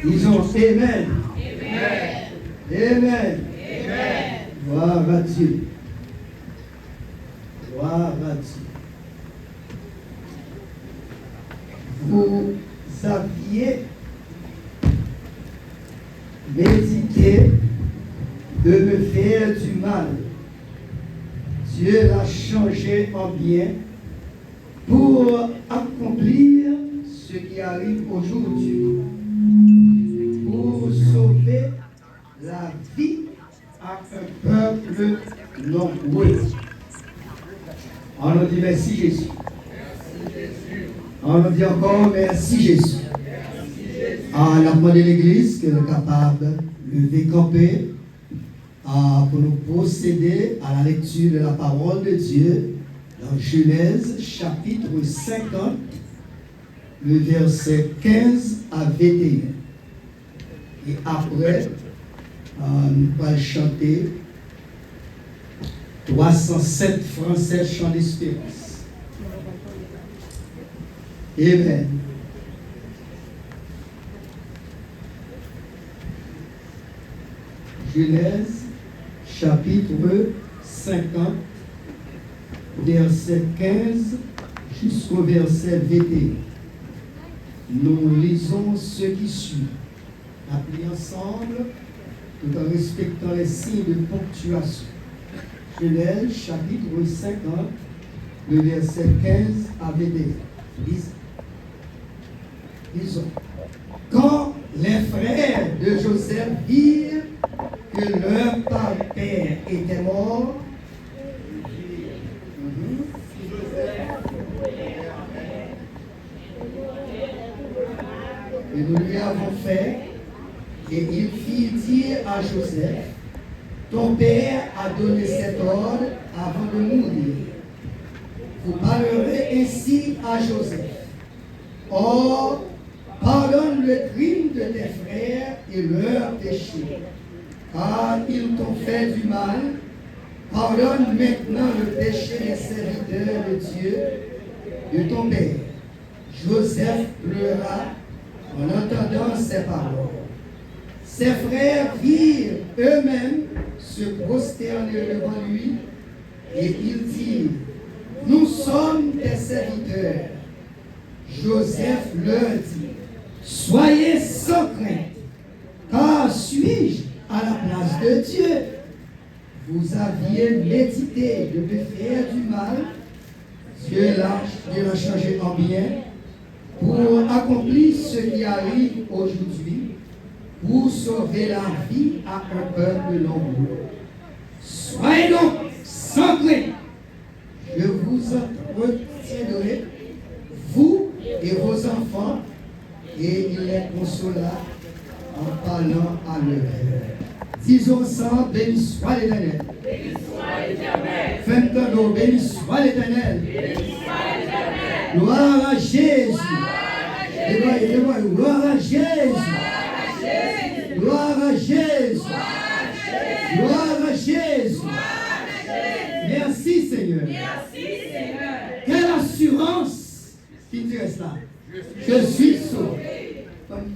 Disons Amen. Amen. Gloire à Dieu. Gloire à Dieu. Vous aviez médité de me faire du mal. Dieu l'a changé en bien pour accomplir ce qui arrive aujourd'hui, pour sauver la vie à un peuple nombreux. On nous dit merci Jésus. On nous dit encore merci Jésus. À la demandé l'Église qu'elle est capable de lever camper pour nous procéder à la lecture de la parole de Dieu dans Genèse chapitre 50, le verset 15 à 21. Et après, nous allons chanter 307 Français chant d'espérance. Amen. Genèse chapitre 50, verset 15 jusqu'au verset 21. Nous lisons ce qui suit. Appelez ensemble, tout en respectant les signes de ponctuation. Genèse chapitre 50, le verset 15 à 21. Lisons. Quand les frères de Joseph virent que leur père était mort, et nous lui avons fait, et il fit dire à Joseph, ton père a donné cet ordre avant de mourir. Vous parlerez ainsi à Joseph. Or, pardonne le crime de tes frères et leurs péchés, car ils t'ont fait du mal. Pardonne maintenant le péché des serviteurs de Dieu, de ton père. Joseph pleura en entendant ces paroles. Ses frères virent eux-mêmes se prosterner devant lui, et ils dirent, nous sommes tes serviteurs. Joseph leur dit, soyez sans crainte, car suis-je à la place de Dieu? Vous aviez médité de me faire du mal, Dieu l'a changé en bien, pour accomplir ce qui arrive aujourd'hui, pour sauver la vie à un peuple nombreux. Soyez donc sans crainte, je vous retiendrai, vous et vos enfants, et il les consola en parlant à leur. Disons ensemble, béni soit l'Éternel. Béni soit l'Éternel. Faites-nous, béni soit l'Éternel. Béni soit l'Éternel. Gloire à Jésus. Gloire à Jésus. Gloire à Jésus. Gloire à Jésus. Merci Seigneur. Merci Seigneur. Quelle assurance qui te reste là. Je suis sauvé. Quelle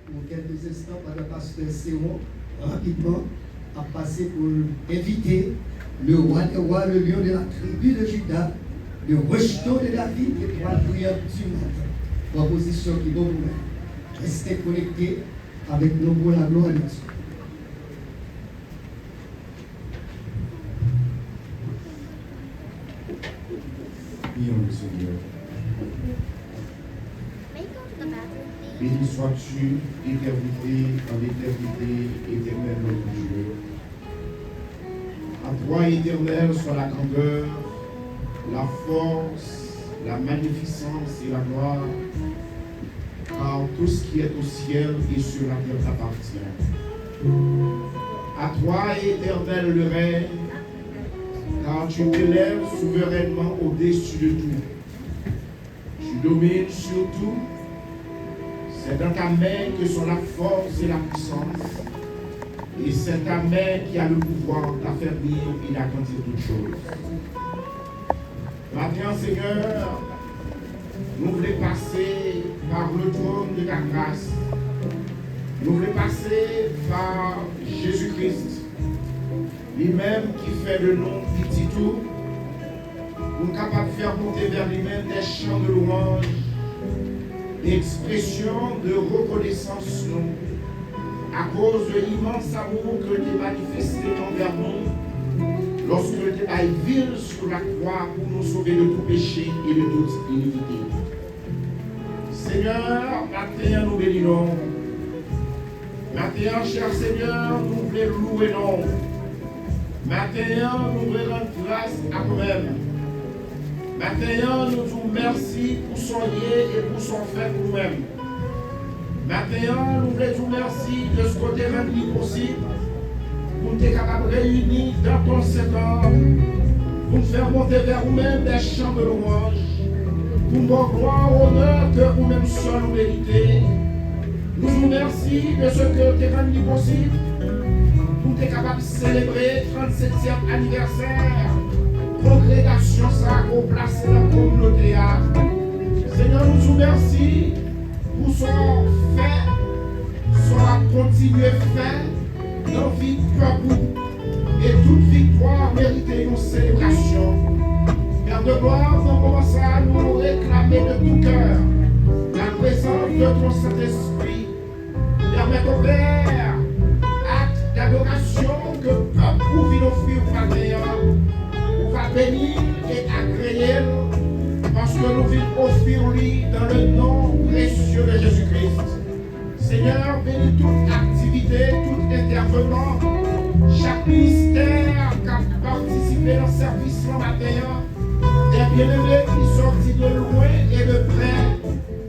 pour quelques instants par le pasteur Séron, rapidement, à passer pour inviter le roi des rois, le lion de la tribu de Juda, le rejeton de David, et trois prières du matin. Proposition qui va vous mettre. Restez connectés avec nous pour la gloire de Dieu. Prions le Seigneur. Béni sois-tu, éternité en éternité, éternel notre Dieu. À toi, éternel, soit la grandeur, la force, la magnificence et la gloire, car tout ce qui est au ciel et sur la terre t'appartient. À toi, éternel, le règne, car tu t'élèves souverainement au-dessus de tout. Tu domines sur tout. C'est dans ta main que sont la force et la puissance. Et c'est ta main qui a le pouvoir d'affermir et d'accomplir toutes choses. Maintenant, Seigneur, nous voulons passer par le trône de ta grâce. Nous voulons passer par Jésus-Christ, lui-même qui fait de nous petit tout, nous sommes capables de faire monter vers lui-même des chants de louange, des expressions de reconnaissance nous, à cause de l'immense amour que tu as manifesté envers nous, lorsque tu as ville sur la croix pour nous sauver de tout péché et de toute iniquité. Seigneur, maintenant nous bénissons. Maintenant, cher Seigneur, nous voulons louer non. Maintenant, nous voulons rendre grâce à nous-mêmes. Maintenant, nous disons merci pour son lieu et pour son fait pour nous-mêmes. Maintenant, nous voulons dire merci de ce côté rendu possible pour nous être capables de réunir dans ton Seigneur, pour nous faire monter vers nous-mêmes des chants de louange, pour nous donner gloire, honneur que nous-mêmes seuls nous méritons. Nous vous remercions de ce que tu as rendu possible pour être capable de célébrer le 37e anniversaire. Congrégation ça qu'on place dans la communauté. Seigneur, nous vous remercions pour son fait, son continué fait dans la vie de vous. Et toute victoire mérite une célébration. Père de gloire, nous commençons à nous réclamer de tout cœur la présence de ton Saint-Esprit. Permets au Père, acte d'adoration que le peuple vous offrir au va bénir et agréer parce que nous voulons offrir lui dans le nom précieux de Jésus-Christ. Seigneur, bénis toute activité, tout intervenant, chaque ministère qui a participé dans le service ce matin, des bien-aimés qui sortent de loin et de près,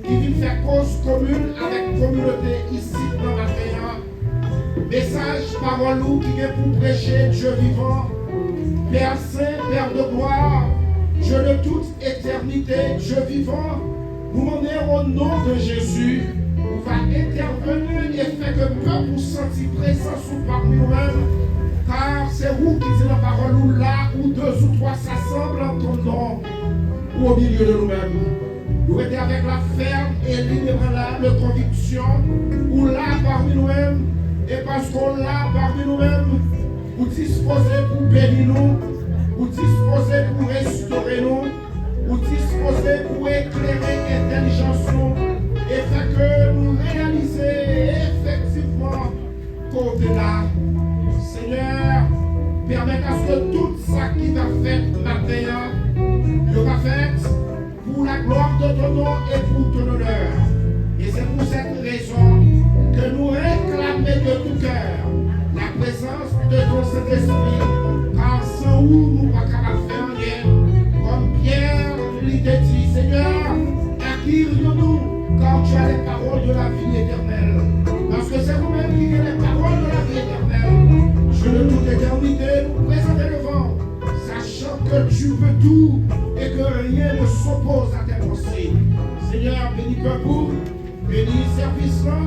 qui viennent faire cause commune avec la communauté ici dans la terre. Message, parole qui vient pour prêcher Dieu vivant. Père Saint, Père de gloire, Dieu de toute éternité, Dieu vivant, nous demandons au nom de Jésus, nous va intervenir et faire que le peuple nous sentir présent parmi nous-mêmes, car c'est vous qui dites la parole, ou là où deux ou trois s'assemblent en ton nom, ou au milieu de nous-mêmes. Nous étions avec la ferme et l'inébranlable conviction, ou là parmi nous-mêmes, et parce qu'on l'a parmi nous-mêmes, vous disposez pour bénir nous, vous disposez pour restaurer nous, vous disposez pour éclairer l'intelligence nous, et faire que nous réaliser effectivement côté là. Seigneur, permets à ce que tout ça qui va faire matin, il va faire pour la gloire de ton nom et pour ton honneur. Et c'est pour cette raison que nous réclamons de tout cœur la présence de ton Saint-Esprit, car sans où nous ne pouvons pas faire rien. Comme Pierre l'idée dit, Seigneur, acquire-nous, car tu as les paroles de la vie éternelle. Parce que c'est vous-même qui avez les paroles de la vie éternelle. Je de toute éternité nous présenter devant, sachant que tu veux tout et que rien ne s'oppose à tes pensées. Seigneur, bénis peuple, bénis service-là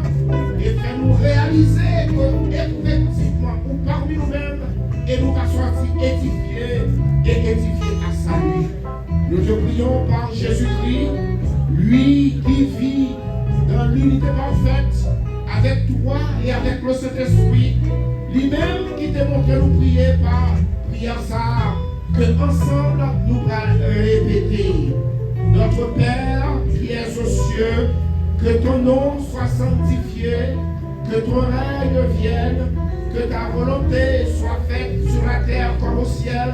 et fais-nous réaliser que effectivement, nous parmi nous-mêmes et nous va sortir édifiés et édifiés à salut. Nous te prions par Jésus-Christ, lui qui vit dans l'unité parfaite avec Lui-même qui te montre nous prier par prière ça, que ensemble nous allons répéter. Notre Père qui es aux cieux, que ton nom soit sanctifié, que ton règne vienne, que ta volonté soit faite sur la terre comme au ciel.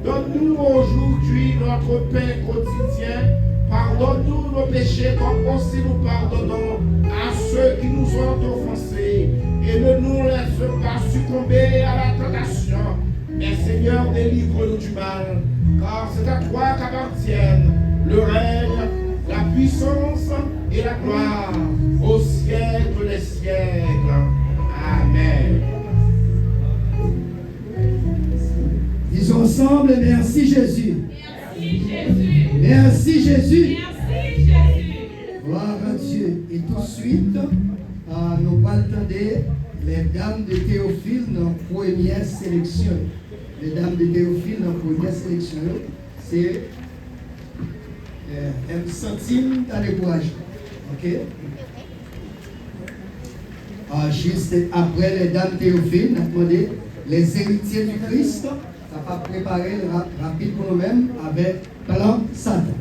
Donne-nous aujourd'hui notre pain quotidien. Pardonne-nous nos péchés comme aussi nous pardonnons à ceux qui nous ont offensés. Et ne nous laisse pas succomber à la tentation. Mais Seigneur, délivre-nous du mal. Car c'est à toi qu'appartiennent le règne, la puissance et la gloire au siècle des siècles. Amen. Disons ensemble, merci Jésus. Merci Jésus. Merci Jésus. Merci Jésus. Gloire à Dieu. Et tout de suite, nous allons attendre les dames de Théophile dans la première sélection. Les dames de Théophile dans la première sélection, c'est un centime à découragement. Ok? Juste après les dames Théophile, nous avons demandé les héritiers du Christ. Ça va préparer rapide pour nous-mêmes avec plan Satan.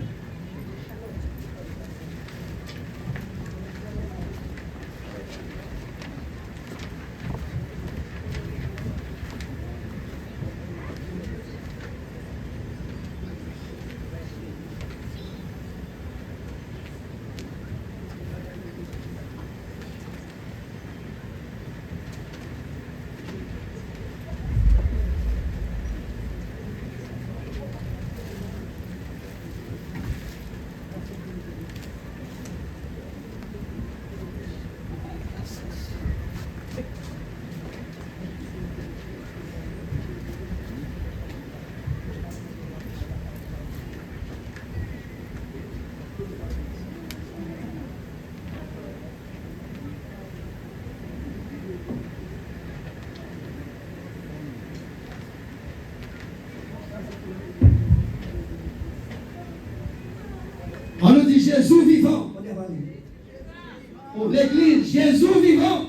On nous dit Jésus vivant. Pour l'église, Jésus vivant.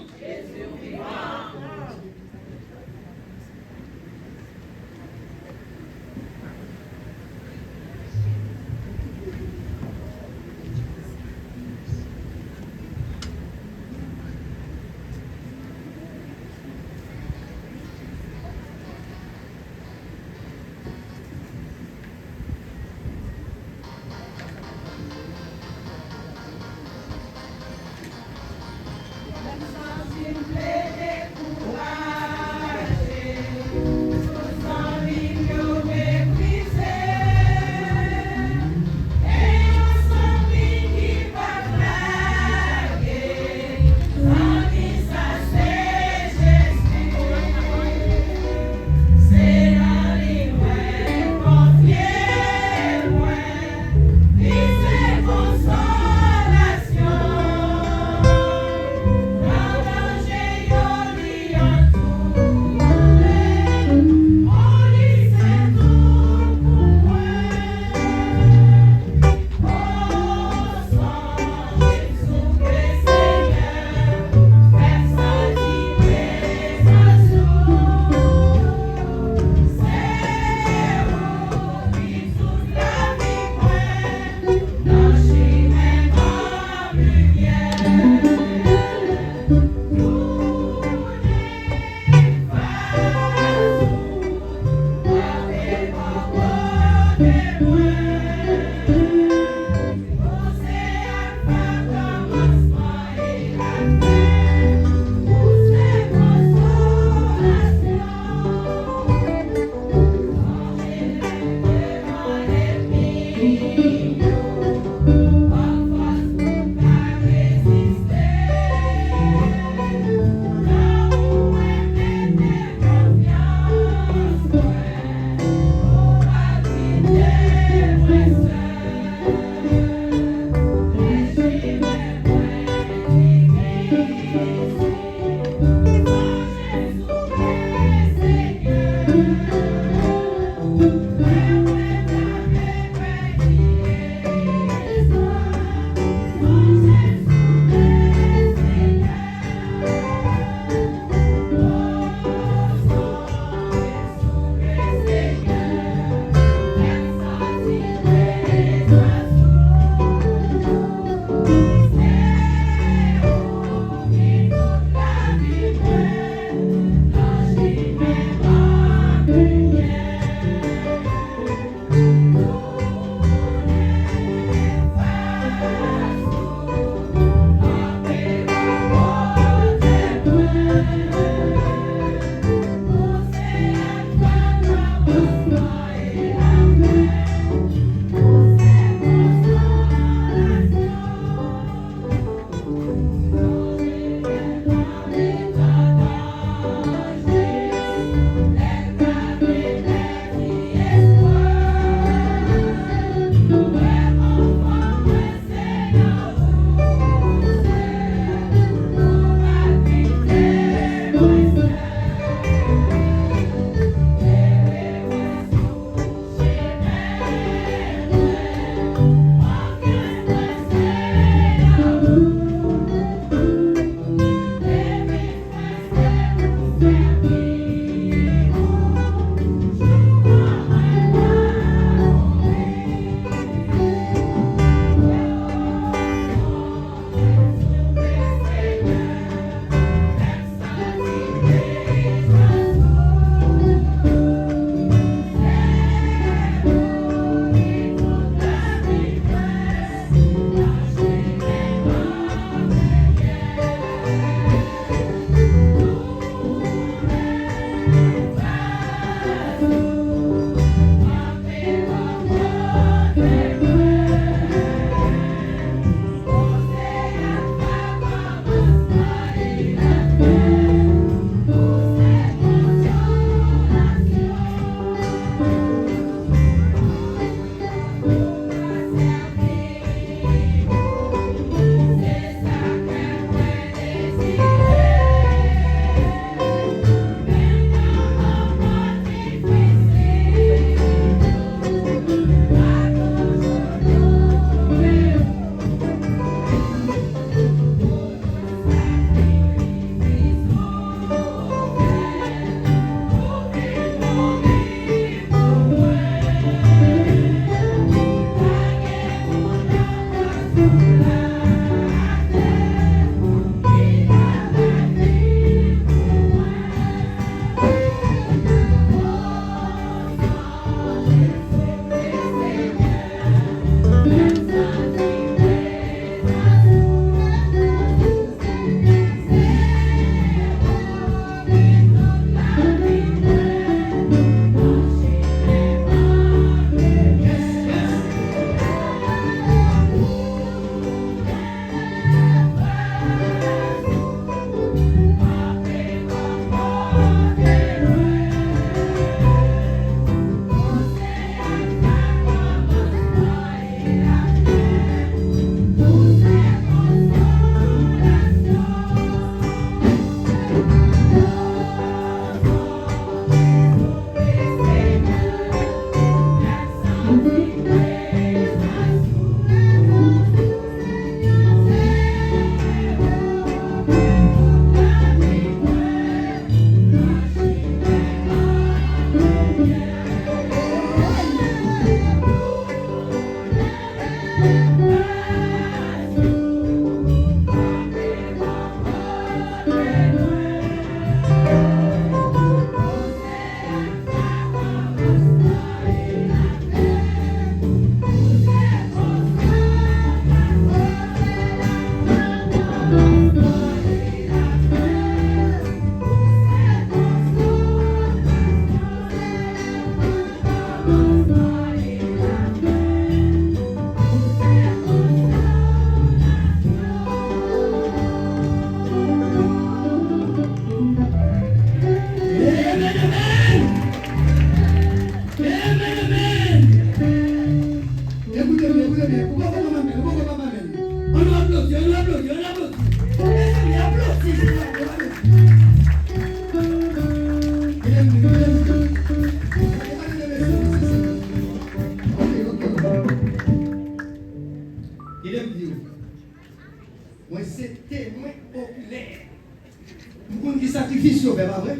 qui sacrifice, c'est pas vrai?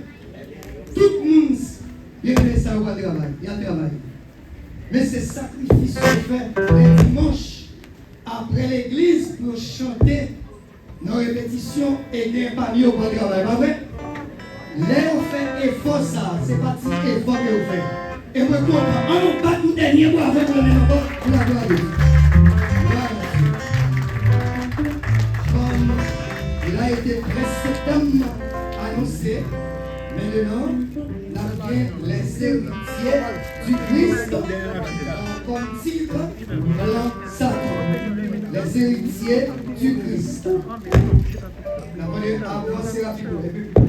Tout le monde, bien aimé ça, il y a travail. Mais c'est sacrifice qu'on fait le dimanche après l'église pour chanter nos répétitions et des paniers au travail, pas vrai? Là, on fait effort, ça, c'est pas petit effort qu'on fait. Et moi, on va tout dernier pour avoir le même encore pour la gloire de Dieu. Comme il a été précédemment annoncé, maintenant, on a bien les héritiers du Christ comme titre dans Satan. Les héritiers du Christ. On va avancer rapidement.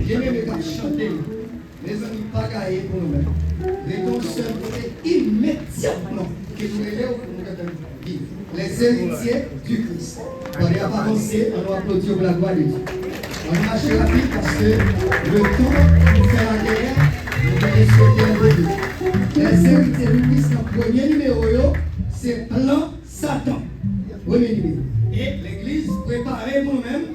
J'ai même chanter. Les amis, pas gaillés pour nous-mêmes. Les dons seuls immédiatement que nous élèvons pour nous vivre. Les héritiers du Christ. On va avancer, on va applaudir pour la gloire de Dieu. On marche rapide parce que le temps pour faire la guerre, nous allons souhaiter un début. Les héritiers du Christ, le premier numéro, c'est plan Satan. Premier numéro. Et l'église préparée pour nous-mêmes,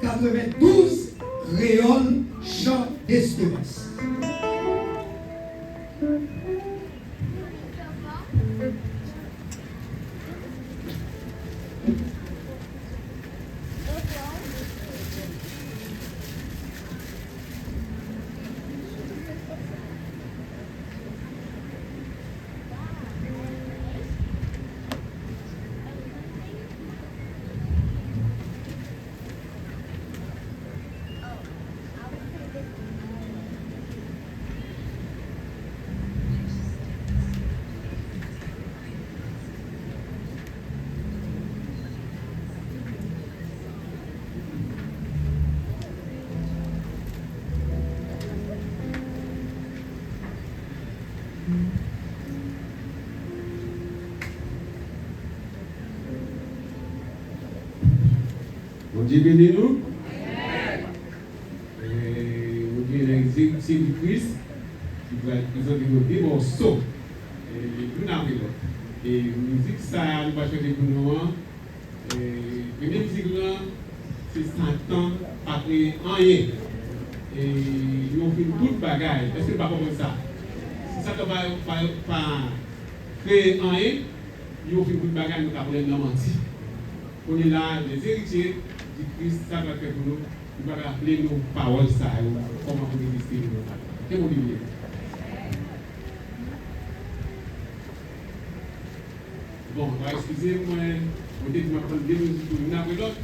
92 créoles chants d'espérance. Bon Dieu bénit nous. Nous avons l'exécution du Christ qui va présenter des morceaux. Nous avons et la musique, ça, nous va chanter pour nous. La première musique, c'est Satan après rien. Et nous avons fait toute bagaille. Est-ce que pas comme ça? Si ça ne va pas créer rien, nous avons fait toute bagaille, nous avons fait mentir. On est là, les héritiers du Christ, ça va faire pour nous. Nous allons rappeler nos paroles, ça, comment on est resté. C'est mon livre. Bon, excusez-moi, on dit que je vais prendre 2 minutes pour l'une après l'autre.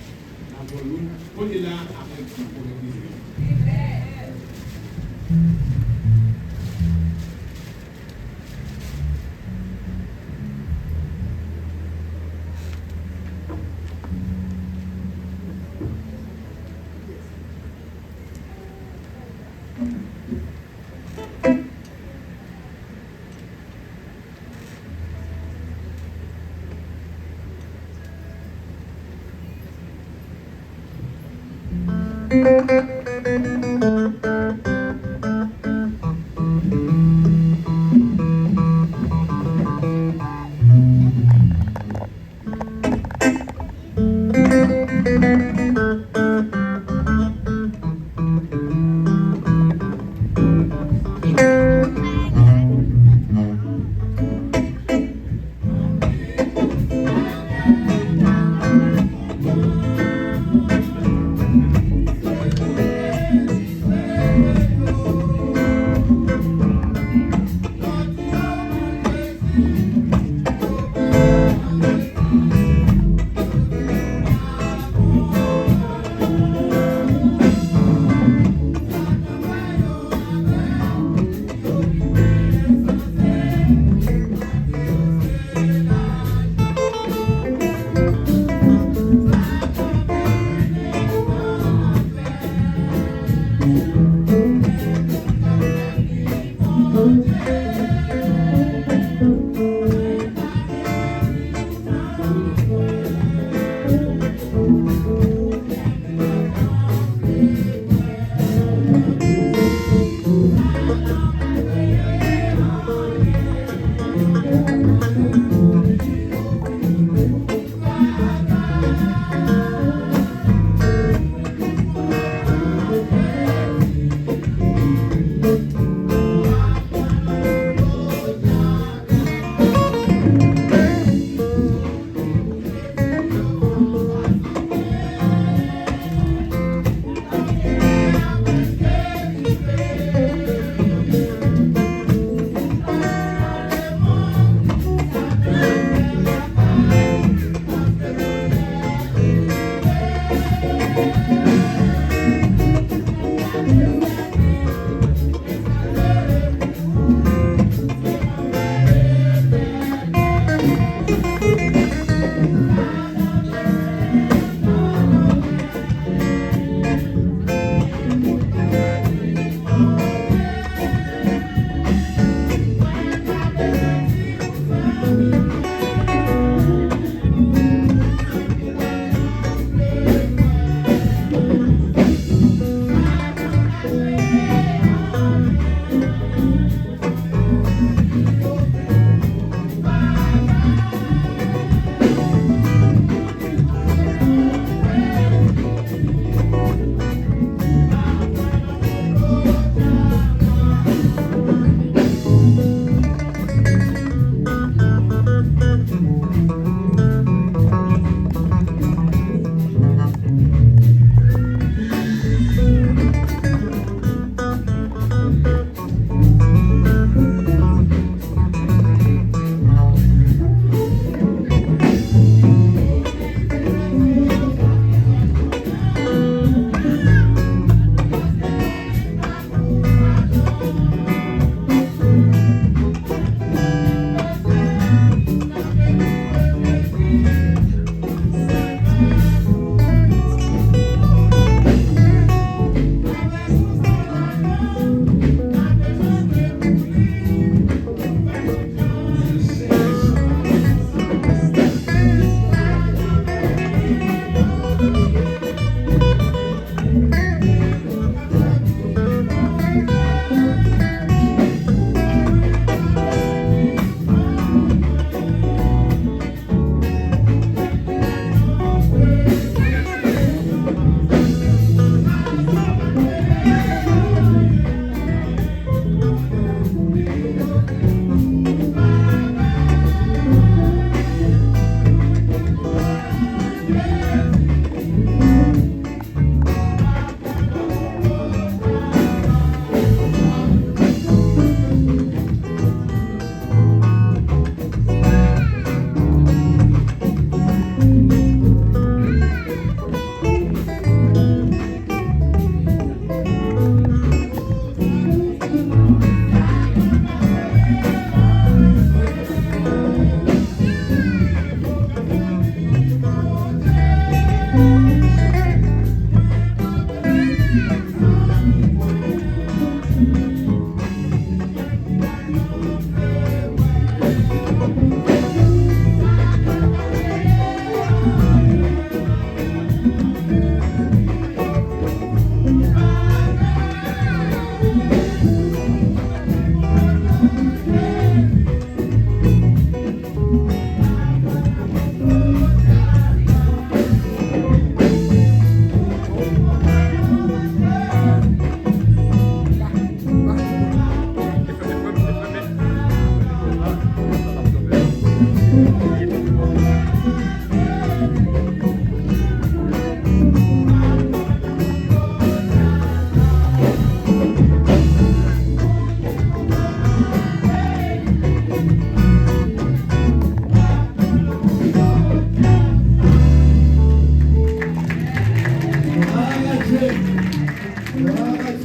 On est là après tout pour le plaisir.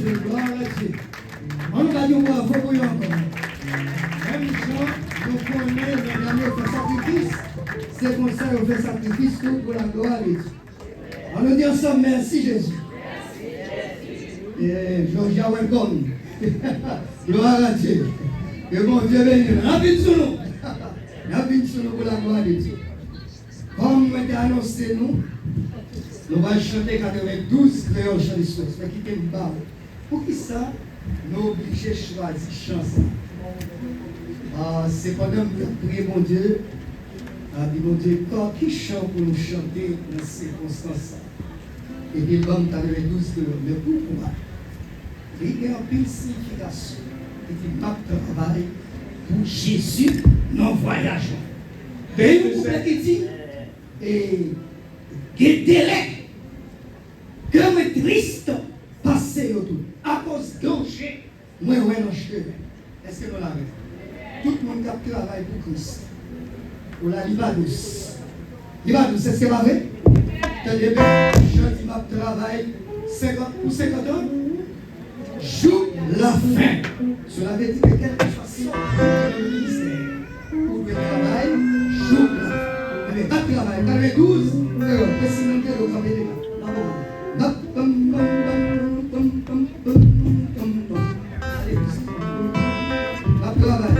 Dieu, gloire à Dieu. On va dire bravo pour eux encore. Même gens, nous connaissons, les derniers fait sacrifice. C'est comme ça qu'on fait sacrifice tout pour la gloire de Dieu. On nous dit ensemble, merci Jésus. Et Georgia, welcome. Gloire à Dieu. Que bon Dieu bénisse. Rapide sur nous. Rapide sur nous pour la gloire de Dieu. Comme vous avez annoncé, nous allons chanter 92 créoles chants de source. Mais quittez le bas. Pour qui ça, nous sommes obligés de choisir chanson. C'est pendant que nous prions mon Dieu. Mon Dieu, qui chante pour nous chanter dans ces circonstances. Et puis, l'homme t'a donné 12 créoles. Mais pourquoi? Il y a une signification. Et il m'a travail pour Jésus, non voyageons. Et vous pouvez qui dit, et délai, que me triste passer autour, à cause de danger, moi, ouais, non, je est-ce que nous l'avons? Tout le monde qui travaille pour Christ, pour la Libanus. Libanus, c'est ce que vous avez? Tenez bien, je dis, ma travail, 50 pour 50 ans. Joue la fin. Cela veut dire que quelque façon de ministère pour le travail, joue la fin. Mais pas de travail, quand les 12, mais sinon, il y a le travail de là. Allez, pas de travail.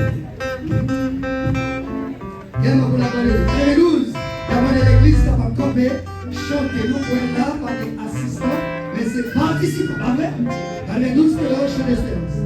Viens pour la donner. Les 12, d'abord l'église qui va camper, chanter, nous pouvons là par des assistants, mais c'est participant. Pas vrai? Dans les 12 que l'on chante d'espérance.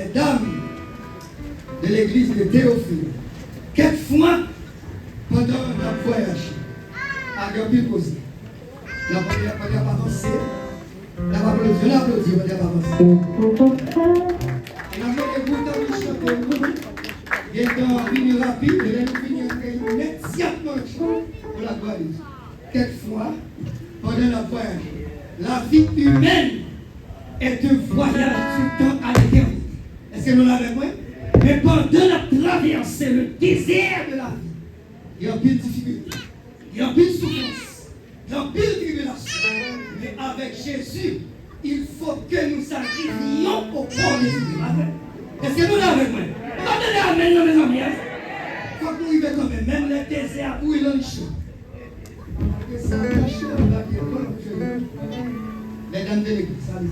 les dames de l'église de Théophile, quelquefois, pendant notre voyage, à Gambie posé, la première pas avancé, la pas applaudi, on a applaudi, on a pas avancé. Et la première bouton de chanter, il y a un venu rapide, et là nous finissons immédiatement pour la gloire de Dieu. Quelquefois, pendant notre voyage, la vie humaine est un voyage du temps à l'éternité. Est-ce que nous l'avons moi? Mais pendant la traversée, le désert de la vie, il y a un peu de difficulté, il y a un peu de souffrance, il y a un peu de tribulation. Mais avec Jésus, il faut que nous arrivions au port des Jésus. Est-ce que nous l'avons moi? Attendez, amen, non, mes amis. Il faut que nous arrivions quand même, même le désert où il est chaud. Et ça, le chaud, là, qui est comme les dames de l'église, ça dit.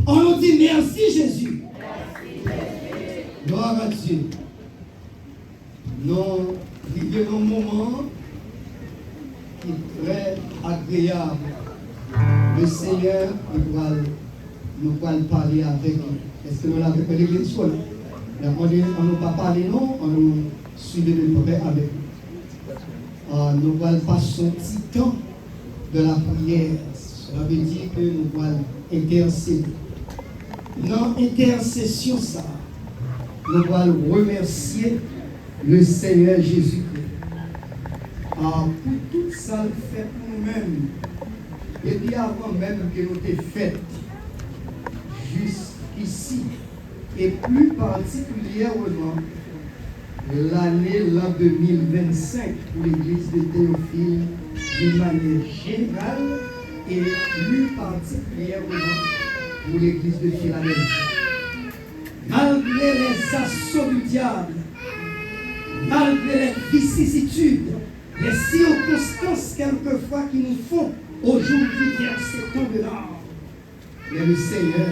On nous dit merci Jésus. Gloire à Dieu. Nous vivons un moment qui est très agréable. Le Seigneur nous va parler avec nous. Est-ce que nous l'avons fait l'église soit là? On ne nous pas parler, non, on nous suit de près avec nous. Nous allons passer un petit temps de la prière. Cela veut dire que nous allons intercéder. Dans l'intercession, ça, nous allons remercier le Seigneur Jésus-Christ. Pour tout ça, le fait pour nous-mêmes. Et puis avant même que nous t'ayons fait jusqu'ici, et plus particulièrement l'année 2025 pour l'église de Théophile d'une manière générale et plus particulièrement pour l'église de Philadelphie. Malgré les assauts du diable, malgré les vicissitudes, les circonstances quelquefois qui nous font aujourd'hui vers ce temps de l'âme, mais le Seigneur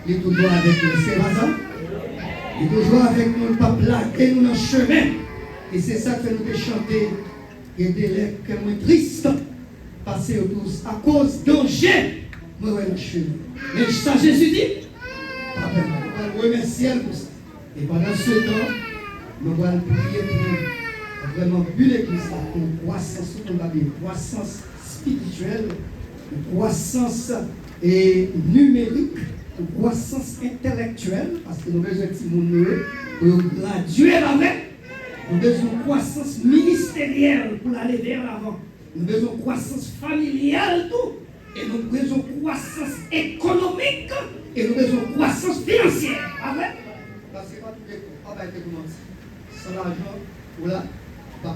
est toujours avec nous. C'est pas ça? Il est toujours avec nous, le pape là, et nous dans le chemin. Et c'est ça que nous devons chanter. Et des lèvres que moi triste, passer tous à cause de danger, moi dans le chemin. Mais ça, Jésus dit, on va remercier pour ça. Et pendant ce temps, nous allons prier pour vraiment bu l'église, une croissance, une croissance spirituelle, une croissance numérique, une croissance intellectuelle, parce que nous avons besoin de monde pour graduer avec. Nous avons besoin de croissance ministérielle pour aller vers l'avant. Nous avons besoin de croissance familiale, tout. Et nous avons besoin de croissance économique. Et nous avons besoin de croissance financière. Amen. Parce que pas tout le monde été commencé. Sans l'argent, voilà, pas.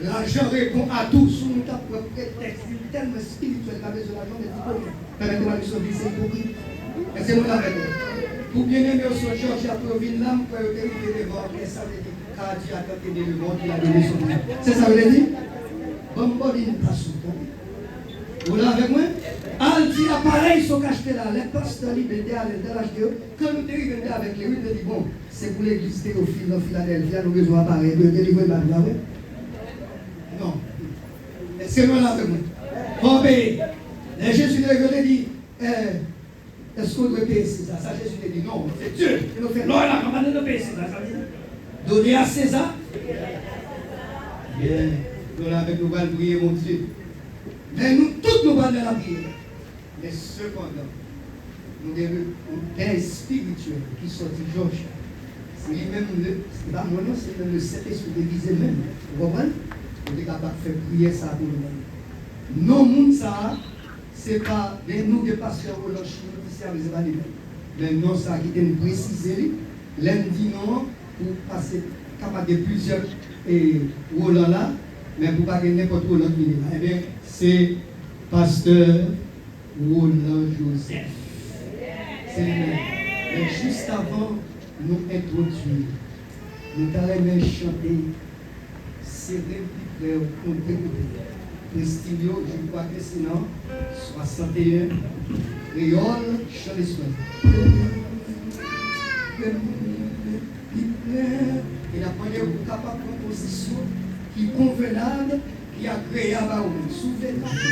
L'argent répond à tout. Sous notre propre prétexte, il est tellement spirituel qu'à besoin de l'argent, mais c'est permettez-moi de sauver, c'est hypocrite. Et c'est moi avec vous. Pour bien aimer au son Georges à Proville, là, vous pouvez vérifier les morts, et ça veut dire car Dieu a tenté de le monde, il a donné son vie. C'est ça, vous l'avez dit? Bon, il n'est pas sous ton. Vous l'avez avec moi? Al dit appareil sont achetés là, les pasteurs libérés à l'HDO. Quand nous dérivons avec les 8, nous disons bon, c'est pour l'église Théophile dans Philadelphie, nous avons besoin d'appareil, de délivrer la vie. Non. C'est moi là avec moi. Bon, mais, Jésus lui dit, est-ce qu'on doit payer César? Ça, Jésus lui dit non, c'est Dieu qui nous fait. Non, il a commandé de payer César. Ça veut dire donner à César. Bien. Nous avec nous allons prier, mon Dieu. Mais nous, tous nous allons dans la prière. Mais cependant, nous avons un père spirituel qui sortit Georges. C'est lui-même, c'est pas mon nom, c'est même le Saint-Esprit déguisé même. Vous comprenez? Nous sommes capables de faire prier ça pour nous. Non, monde ça, c'est pas nous des pasteurs ou l'ange qui servent les évangiles. Mais non, ça qui est précisé, l'un dit non pour passer capable de plusieurs rôles là, mais pour pas gagner n'importe où l'autre minute. Eh bien, c'est pasteur Roland Joseph. C'est lui-même. Mais juste avant nous introduire, nous allons chanter c'est réplique pour Prestigio, je crois que c'est non, 61, Créole, chant les soins. Et la première composition qui est convenable, qui est agréable à vous. Soufflez le café,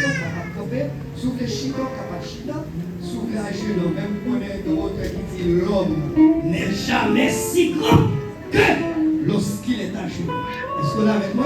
on va soufflez le chita, on va chita, soufflez à genoux, même qu'on est d'autres qui dit l'homme n'est jamais si grand que lorsqu'il est à genoux. Est-ce qu'on est avec moi?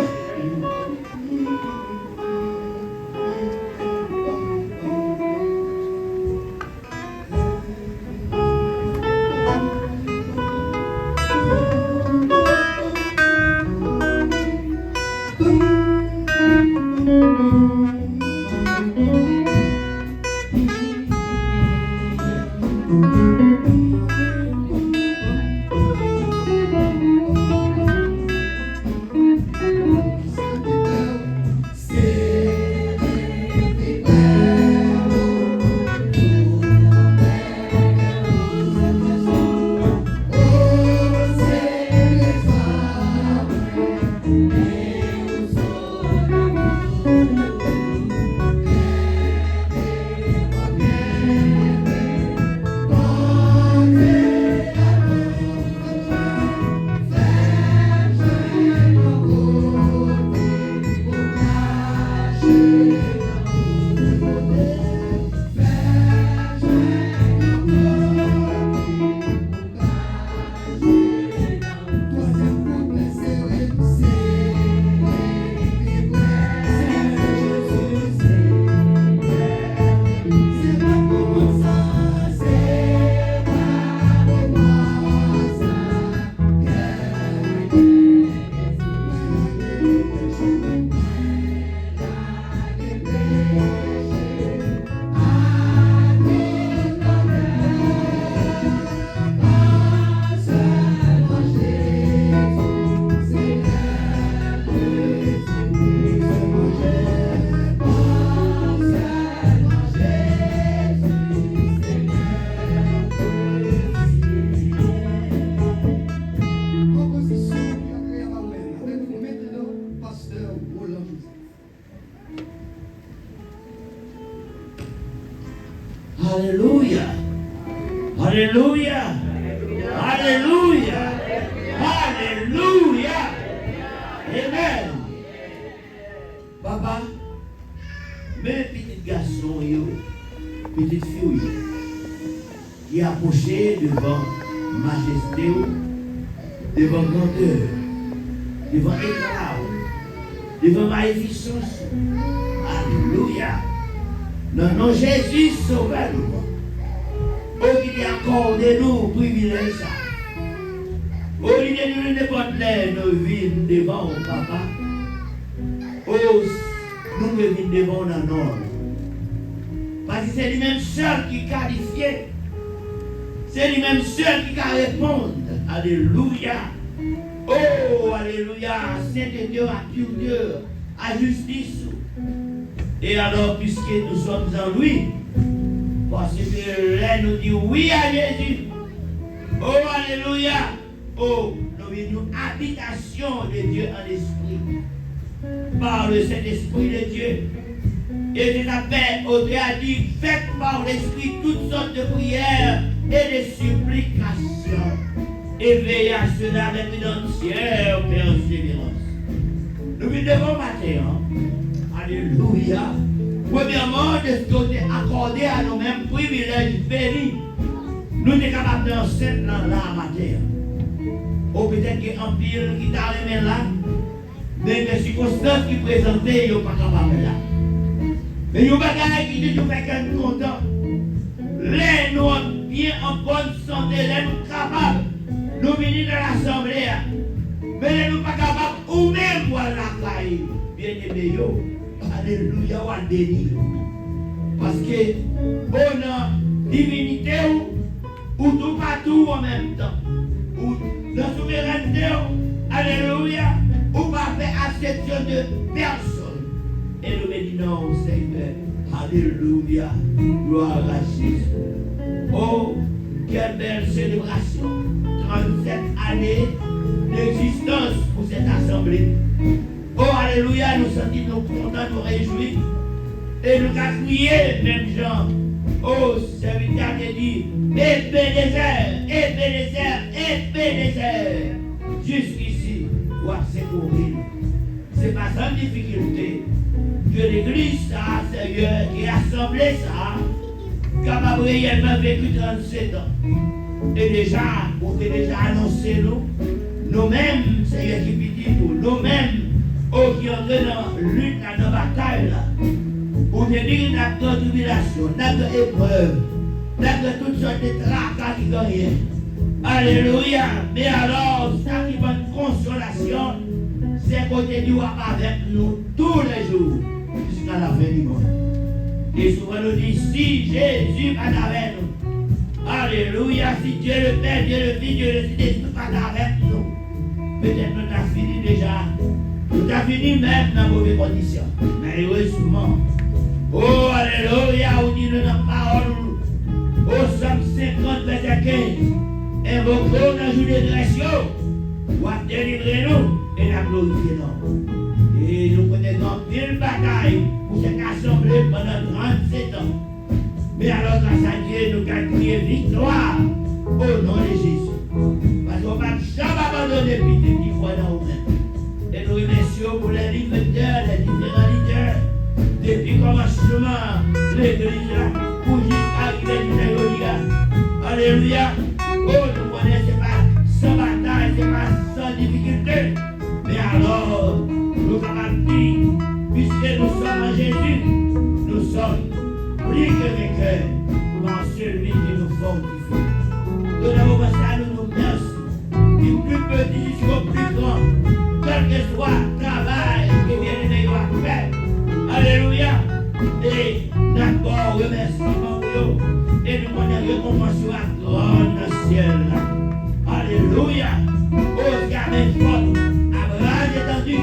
Alléluia. Alléluia. Alléluia. Alléluia. Amen. Papa, mes petits garçons, petites filles, qui approchaient devant majesté, devant grandeur, devant éclat, devant magnificence. Alléluia. Non, non, Jésus sauve-nous. Oh, qu'il y a accordé nous privilège. Oh, il y a nous n'importe nos vies devant papa. Oh, nous venons devant un homme. Parce que c'est lui-même seul qui qualifie. C'est lui-même seul qui répond. Alléluia. Oh, alléluia. Saint-Dieu, à Dieu, à justice. Et alors, puisque nous sommes en lui, parce que là nous dit oui à Jésus. Oh, alléluia. Oh, nous venons habitation de Dieu en esprit. Par le Saint-Esprit de Dieu. Et de la paix, Audrey a dit, faites par l'Esprit toutes sortes de prières et de supplications. Et veillez à cela avec une entière persévérance. Nous lui devons matin. Alléluia. Premièrement, de ce côté accordé à nous-mêmes privilèges bénis. Nous sommes capables d'enseigner dans la matière. Ou peut-être qu'il y a un pile qui t'a remis là, mais les circonstances qui présentaient, ils ne sont pas capables là. Mais il y a des bagages qui disent que nous sommes contents. Les nous sommes bien en bonne santé, les nous sommes capables. Nous venons de l'assemblée. Mais les nous sommes pas capables, ou même voir la caille. Bien aimé, alléluia, ou à bénir. Parce que, on a divinité ou tout partout en même temps. Ou la souveraineté, alléluia, ou pas faire acception de personne. Et nous me disons, non, Seigneur, alléluia, gloire à Jésus. Oh, quelle belle célébration. 37 années d'existence pour cette assemblée. Oh, alléluia, nous sentons contents, nous réjouis. Et nous avons crié, même Jean. Oh, serviteur qui dit, Ebenezer, Ebenezer, Ebenezer. Jusqu'ici, voir secourir. C'est pas sans difficulté que l'église, ça, Seigneur, qui a assemblé ça, capable réellement vécu 37 ans. Et déjà, vous pouvez déjà annoncer nous-mêmes, Seigneur, qui dit pour nous-mêmes, oh, qui ont dans lutte, dans la bataille, là, pour venir dans notre tribulation, dans notre épreuve, dans toutes sortes de tracas qui gagnent. Alléluia. Mais alors, ça qui va une consolation, c'est côté Dieu avec nous tous les jours, jusqu'à la fin du monde. Et souvent nous dit, si Jésus va avec nous, alléluia, si Dieu le Père, Dieu le Fils, Dieu le Saint-Esprit va avec nous, peut-être nous avons fini déjà. Nous avons fini même dans mauvaises conditions. Mais heureusement, oh, alléluia, on dit dans la parole, au Somme 50, verset 15, invoquons dans le jour de grâce, ou à délivrer nous et la glorifier nous. Et nous connaissons une bataille pour cette assemblée pendant 37 ans. Mais alors, grâce à Dieu, nous avons crié victoire au nom de Jésus. Parce qu'on ne va jamais abandonner puis qui croient dans nous-mêmes. Et nous remercions pour les leaders, les différents leaders, depuis le commencement de l'église, pour jusqu'à l'arrivée. Alléluia. Oh, nous connaissons pas sans bataille, c'est pas sans difficulté. Mais alors, nous avons dit, puisque nous sommes en Jésus, nous sommes plus que vainqueurs par celui qui nous fortifie. Nous avons ça, nous nous remercions. Du plus petit jusqu'au plus grand, quel que soit le travail que bien aimé va faire. Alléluia. Et d'abord, remerciement pour eux. Et nous avons récompense à grande dans le ciel. Alléluia. Oh, garde forte. Abraham est entendu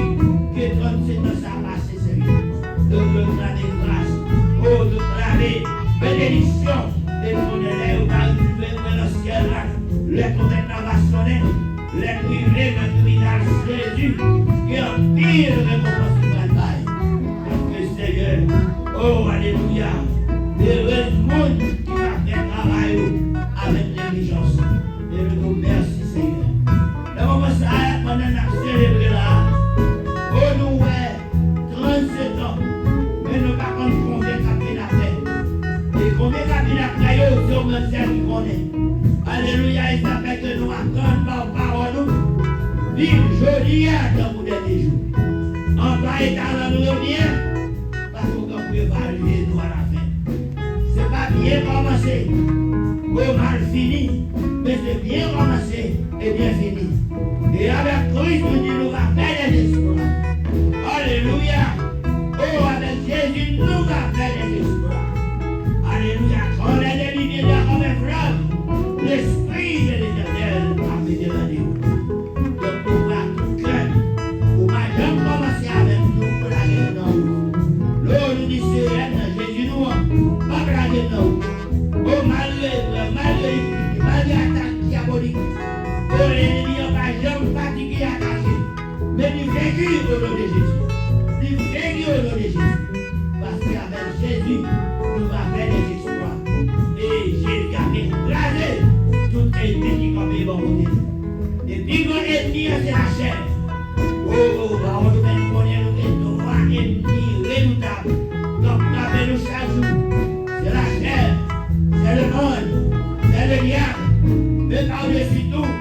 que 37 ans ça a passé, Seigneur. De réclamer grâce. Oh, de réclamer bénédiction. Et pour les où va arriver dans le ciel là. Les commandements va sonner. Les privés dans le tribunal Jésus. Qui a pire récompense de bataille. Parce que Seigneur, oh, alléluia. Heureux monde qui va faire travail avec l'intelligence. Et nous vous remercie, Seigneur. Le moment ça, pendant la célébrer là, oh, nous, 37 ans, mais nous ne pas combien de la paix. Et combien de la paix, c'est au même celle qui connaît. Alléluia, il s'appelle que nous apprenons par parole. vivre joli dans le dernier jour. En bas état dans nous bien, parce qu'on peut évaluer nous à la fin. C'est pas bien commencé, ou mal fini, mais c'est bien commencé et bien fini. Et avec Christ, nous dit nous va faire des exploits. Alléluia. Oh, avec Jésus, nous va faire des exploits. Alléluia. Quand les ennemis viennent comme un fleuve, l'Esprit de l'Éternel a fait de la Dieu. Donc, on va tout craindre. On va jamais commencer avec nous pour la guerre dans nous. L'eau nous dit, c'est Jésus nous, pas pour la guerre dans nous. Oh, malgré l'attaque diabolique, oh, l'ennemi n'a pas jamais fatigué à attaquer. Mais il vaincu au nom de Jésus. Il vaincu au nom de Jésus. Parce qu'avec Jésus, nous va faire des exploits. Et Jésus a écrasé tout ennemi qui comme il va monter. Et puis, mon ennemi, c'est la chair. Oh, on doit nous connaître le droit ennemi redoutable. Donc, nous avons chaque jour. C'est la chair, c'est le monde, c'est le diable. Mais par-dessus tout,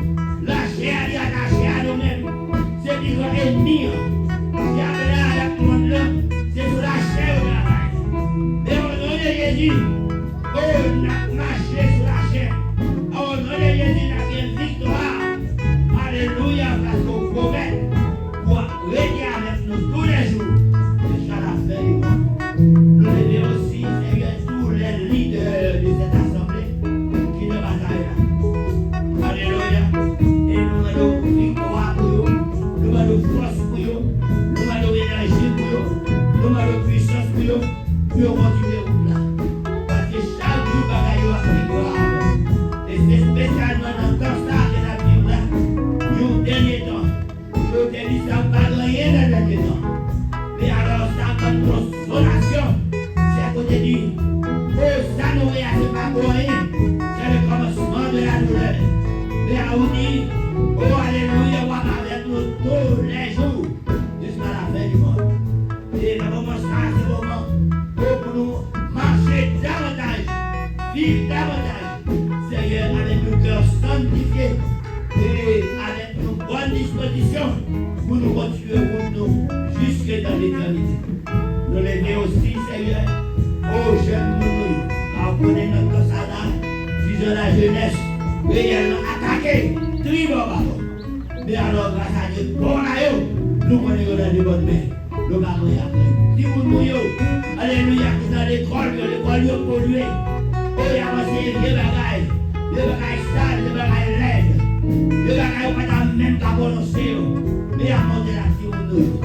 la chair est attachée à nous-mêmes. C'est notre ennemi. C'est avec le monde là, c'est sur la chair au travail. Mais au nom de Jésus, oh, on a marché sur la chair. Au nom de Jésus, on a une victoire. Alléluia, parce qu'on promet pour régner avec nous tous les jours jusqu'à la fin du monde. Nous devons aussi, Seigneur, tous les leaders de cette assemblée qui ne bataillent là. Alléluia. Et nous allons victoire pour eux, nous allons force pour eux, nous allons énergie pour eux, nous allons puissance pour eux, pour continuer là. Parce que chaque jour, bagaille a victoire. Et c'est spécialement dans le temps ça que la Bible là, nous dernier temps, nous dit ça pas rien dans le dernier temps. Mais alors ça comme consolation, c'est à côté du oh ça nous c'est pas pour rien, c'est le commencement de la douleur. Mais à vous dire, oh alléluia, on va avec nous tous les jours jusqu'à la fin du monde. Et le moment ça, c'est le moment pour nous marcher davantage, vivre davantage, Seigneur, avec nos cœurs sanctifiés et avec nos bonnes dispositions pour nous continuer pour nous jusque dans l'éternité. Nous lever aussi, Seigneur, aux jeunes nous, à connaître notre salaire, disons la jeunesse, réellement attaquée, tribord. Mais alors, grâce à Dieu, bon là, nous connaissons dans les bonnes mains. Nous allons après. Si vous nous, alléluia, qui dans l'école polluée, oh, il y a avancé les bagailles sales, les bagailles laides, les bagailles pas même qu'à prononcer, mais à monter la petite monde.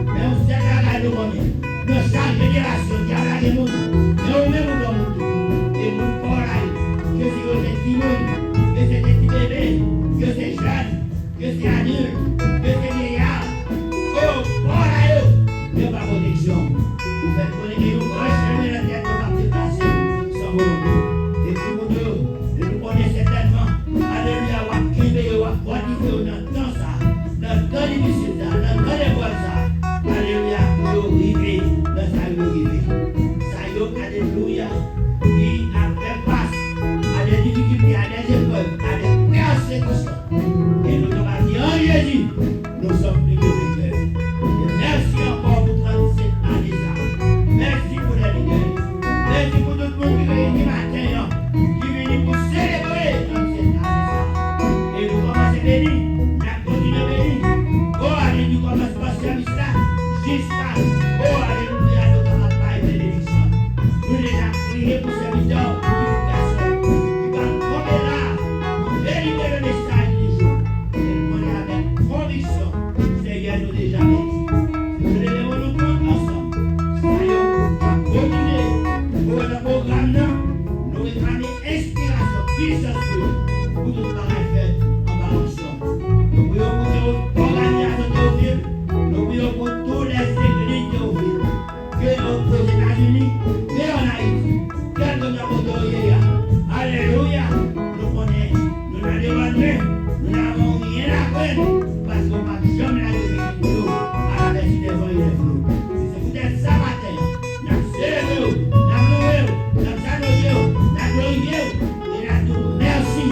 Mais on sait que nous connaissons. Dans chaque génération, il y a des gens, mais on même dans le monde. Et nous, pour là, que si vous êtes petit monde, que c'est des petits bébés, que c'est jeune, que c'est adulte, que c'est vieillard. Oh, pour là, il n'y a pas de protection. Vous faites connaître nous, chemin la tête, on va déplacer sans volonté. Et puis, nous connaissons certainement, alléluia, on va crier, on va fortifier dans le temps ça, dans le temps difficile, dans le temps des voies ça. Alléluia, pour arriver dans sa vie. Ça y est, alléluia, qui a fait face à des difficultés, à des épreuves, à des persécutions. Et nous avons dit en Jésus, nous sommes plus que vainqueurs. Et merci encore pour 37 années ça. Merci pour les leaders. Merci pour tout le monde qui vient du matin, qui vient pour célébrer 37 années ça. Et nous commençons à bénir, nous continuons à bénir. Oh, allez, nous commençons à servir ça. Jusqu'à, oh alléluia, nous n'avons pas été bénédiction. Nous les avons prié pour serviteurs, purification, qui va tomber là, pour délivrer le message du jour. Et nous on est avec conviction, Seigneur nous déjà bénis. Nous devons nous prendre ensemble. Soyons continuer pour le programme, nous réclamer inspiration, puissance pour tout le travail fait en balance. Nous prions pour l'organisation Théophile. Nous prions pour tous les églises Théophile, que aux États-Unis, et en Haïti, quel que soit notre pays. Alléluia. Nous connaissons, nous n'avons rien, nous n'avons rien à craindre, parce qu'on va jamais la guérir pour nous, à la merci des vents et des flots. C'est peut-être ça matin, nous avons célébré, nous avons loué, nous avons salué, nous avons glorifié, et nous avons dit merci,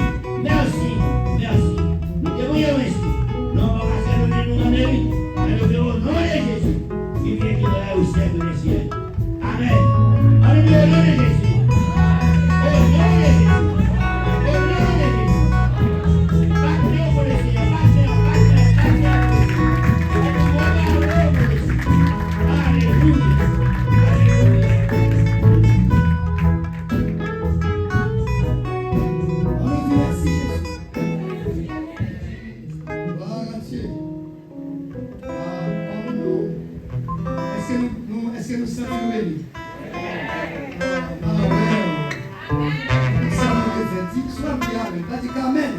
merci, merci. Nous devons y rester. Nous allons passer béni. Ça me dit, soit bien, mais pas dit qu'amen.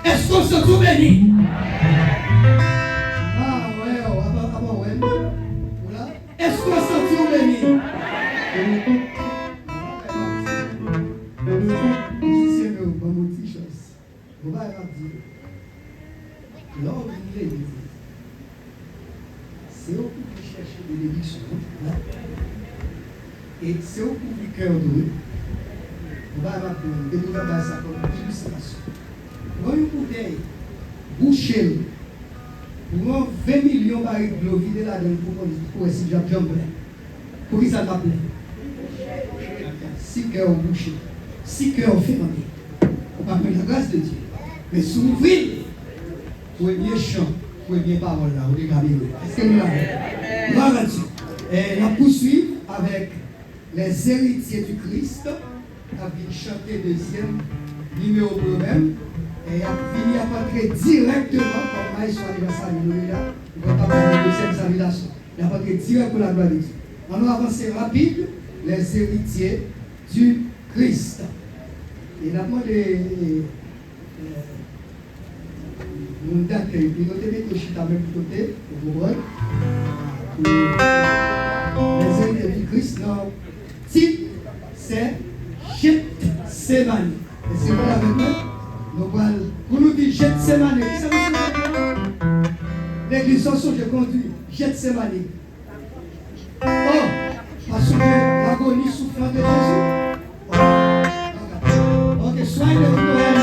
Est-ce qu'on se trouve béni? Ah ouais, avant ouais. Voilà. Est-ce qu'on se trouve béni? C'est nous, pas mon petit chose. On va dire. L'ordre de l'église. C'est eux qui cherchent de l'élection. Et c'est eux qui cœur de eux. On va rappeler, et nous allons faire ça comme illustration. Pour une bouteille, boucher, pour 20 millions par de l'eau vide là-dedans pour essayer de faire plein. Pour qui ça va plein? 6 cœurs bouchés, 6 cœurs fermés. On va prendre la grâce de Dieu. Mais s'ouvrir, premier chant, première parole là, on est gardé. Est-ce que nous l'avons? Gloire à Dieu. Et on poursuit avec les héritiers du Christ, qui a chanté deuxième numéro problème, et a fini à entrer directement, comme Maïs sur l'anniversaire de Noël, il va pas parler de deuxième salutation. Il a entré direct pour la gloire de Dieu. On va avancer rapide, les héritiers du Christ. Et là, moi, mon d'accueil, puis nous devons toucher à même côté, au Bourgogne. Les héritiers du Christ, non. Type, c'est Gethsemane. Et c'est quoi avec nous? Pour nous dire Gethsemane, qui ça veut dire? L'église sans son, je conduis Gethsemane. Oh, parce que l'agonie souffrante de Jésus. Ok, soigne de Noël.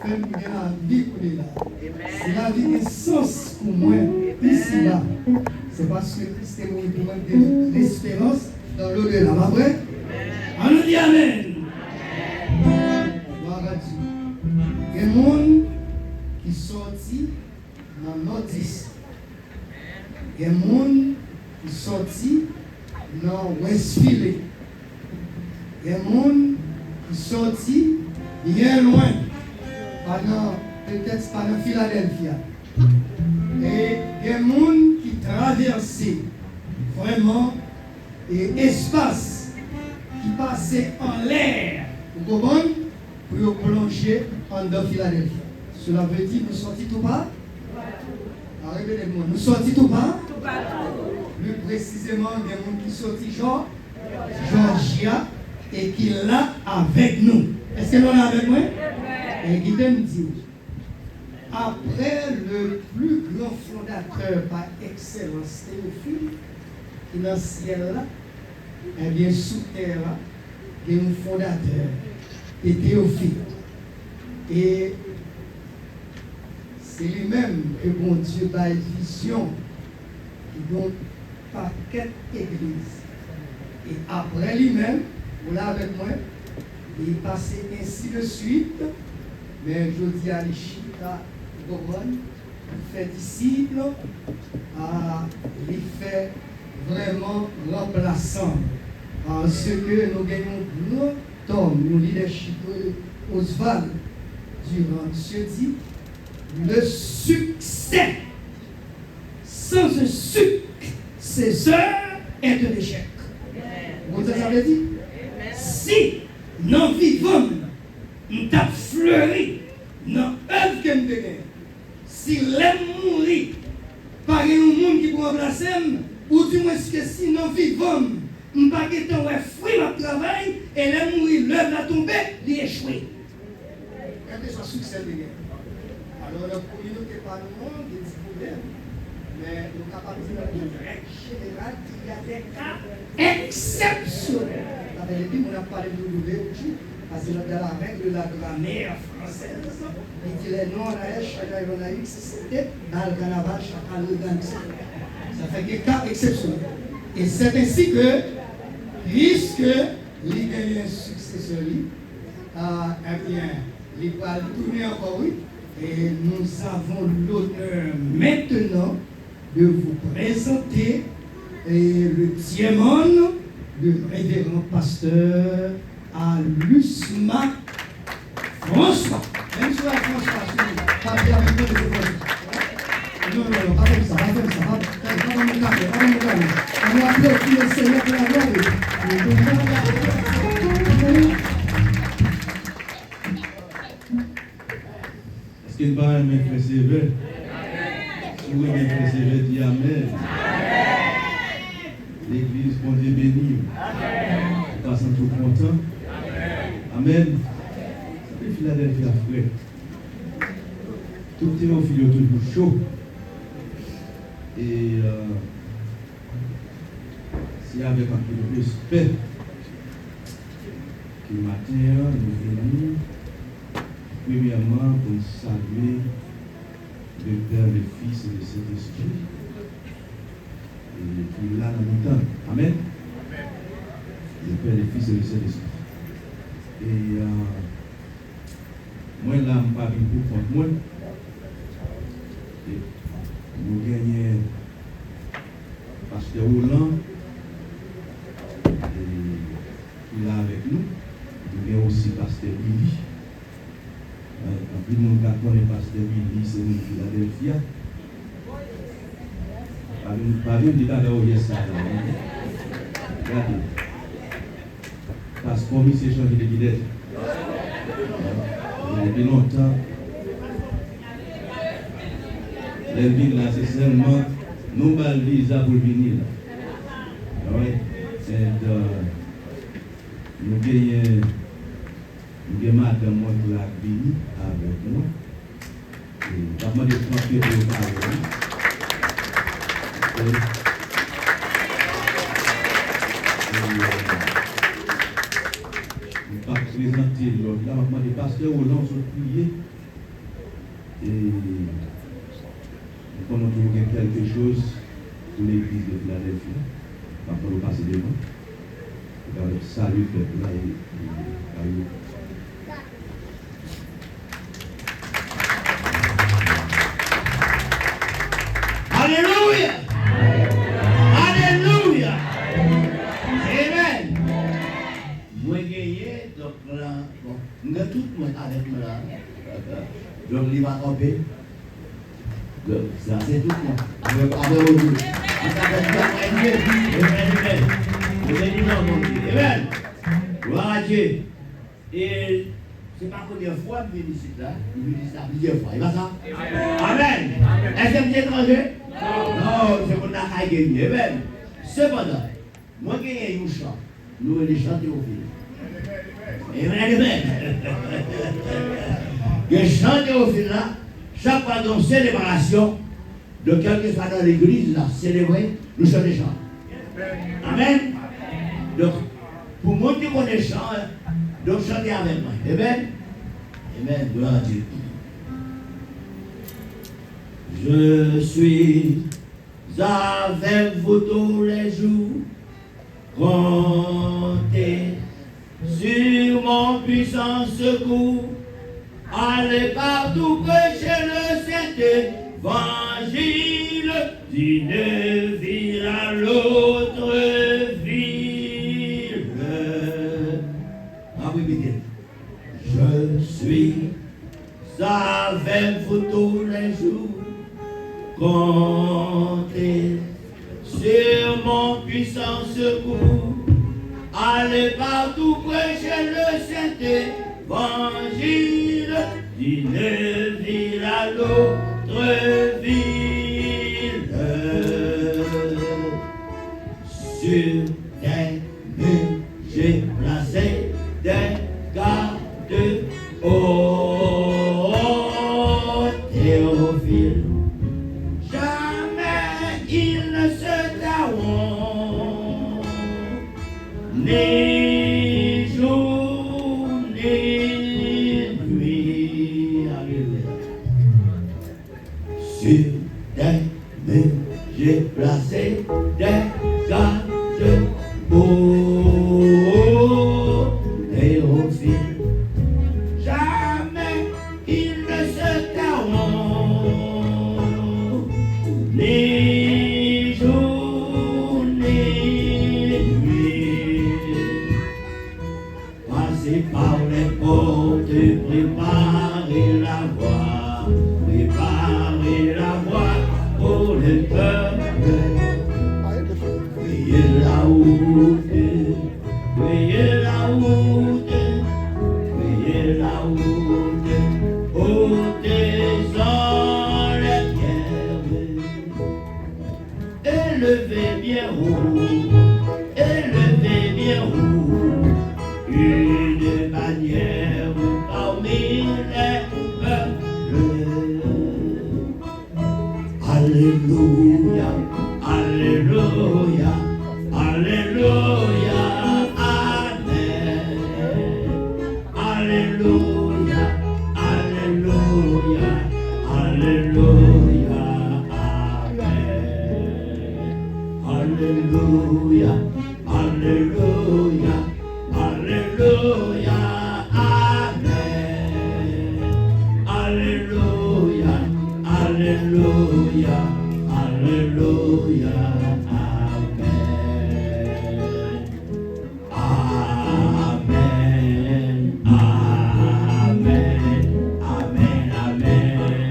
fait nous gagner la vie pour nous là. Si la vie a sens pour moi, ici là, c'est parce que Christ est mort pour moi de l'espérance dans l'au-delà. Pas vrai? On nous dit Amen. Gloire à Dieu. Il y a des gens qui sortent dans Nord-Est. Il y a des gens qui sortent dans Westfield. Il y a des gens qui sortent bien loin, peut-être par Philadelphie. Et il y a des gens qui traversent vraiment l'espace qui passait en l'air, vous comprenez, pour plonger en dans Philadelphie. Cela veut dire nous sortis tout pas? Répétez-moi, nous sortis tout pas? Plus précisément, il y a des gens qui sortent Georgia et qui est là avec nous. Est-ce que nous est avec moi? Et qui me dit, après le plus grand fondateur par excellence, Théophile, qui est dans le ciel là, eh bien sous terre là, il y a un fondateur, et Théophile. Et c'est lui-même que bon Dieu a une vision qui donne paquet d'église. Et après lui-même, vous l'avez avec moi, il passait ainsi de suite, mais je dis à l'Échita, il fait disciple, il fait vraiment remplaçant. Parce que nous gagnons notre homme, nous leadership Oswald, durant ce dit, le succès sans un successeur est un échec. Vous avez dit? Si nous vivons, nous avons fleuri dans l'œuvre que nous avons, si l'aime mourir, par un monde qui peut remplacer, ou du moins que si nous vivons, nous n'avons pas de fruit dans le travail, et l'aime mourir, l'œuvre a tombé, il échoué. Regardez ce succès de guerre. Alors, la communauté par le monde, il y a des problèmes, mais nous sommes capables de dire en règle générale qu'il y a des cas exceptionnels. Et puis, on a parlé de l'ouverture, parce que dans la règle de la grammaire française, il dit les noms à la chacun a eu, c'était dans le carnaval, chacun le ça fait des cas exceptionnels. Et c'est ainsi que, puisque il y a un successeur, eh bien, il va tourner encore, oui. Et nous avons l'honneur maintenant de vous présenter le diamant, le révérend pasteur Alusma François. Même si François, pas bien avec nous. Non, pas comme ça, pas comme ça, pas dans mon café, pas dans mon café. On va appeler le Seigneur pour la gloire. Est-ce qu'il va me persévérer? Si vous me persévérer, dis Amen. L'église, bon Dieu béni. On passe tout content. Amen. Ça fait Philadelphie frère. Tout Théophile est toujours chaud. Et c'est avec un peu de respect que matin nous venons, premièrement, pour saluer le Père, le Fils et le Saint-Esprit. Et qui est là dans le temps. Amen. Le Père, le Fils et le Saint-Esprit. Et moi, là, je ne suis pas venu pour contre moi. Nous gagnons Pasteur Roland, il est avec nous. Nous gagnons aussi Pasteur Billy. Tout le monde qui connaît Pasteur Billy, c'est une Philadelphia. Pas vu de là où il y a ça. Regardez. Parce qu'on s'est changé de guidette. Depuis longtemps. Les villes là, c'est seulement nous avons le visa pour venir là. Et nous gagnons madame moi pour la venir avec nous. Et pas mal de temps que vous parlez. Je ne vais pas présenter l'autre. Là, je vais demander pasteur Roland, je vais prier Et nous avons trouvé quelque chose pour l'église de Philadelphie. Par rapport au passé devant. Salut, peuple. Là, Alléluia. Alléluia. Amen. Moi, gagné, donc là, bon, nous avons tout le monde avec moi là. Donc, il va tomber. Ça, c'est tout le monde. Je vais parler au Dieu. Amen. Gloire à Dieu. Et c'est pas la première fois que je viens ici là. Je viens ici là plusieurs fois. Et pas ça? Amen. Est-ce que vous êtes étranger? Non, c'est qu'on a gagné. Amen. Cependant, moi qui ai un chant, nous les chanter au fil. Amen. Amen. Le chant au fil là, chaque fois dans célébration, de quelque soit dans l'église, là, célébrer, nous chantons des chants. Amen. Donc, pour montrer qu'on est chant, donc chantez avec moi. Amen. Amen. Gloire à Dieu. Je suis avec vous tous les jours. Comptez sur mon puissant secours. Allez partout prêcher le Saint-Évangile d'une ville à l'autre ville. Je suis avec vous tous les jours. Comptez sur mon puissant secours. Allez partout prêcher le Saint-Évangile d'une ville à l'autre ville. Sur des murs, j'ai placé des gardes hauts. Théophile, jamais ils ne se tairont, ni jour ni nuit. Alléluia. Sur des murs, j'ai placé des gardes hauts. Théophile, jamais ils ne se tairont, ni jour ni nuit. Passez par les portes, préparez la voie pour le peuple. Priez la route, priez la route, priez la route, ôtez en les pierres. Élevez bien haut, une bannière parmi les peuples. Alléluia, alléluia, alléluia, amen. Alléluia, alléluia, alléluia, amen. Alléluia, alléluia, alléluia, amen. Alléluia, alléluia, alléluia, amen. Amen, amen, amen, amen,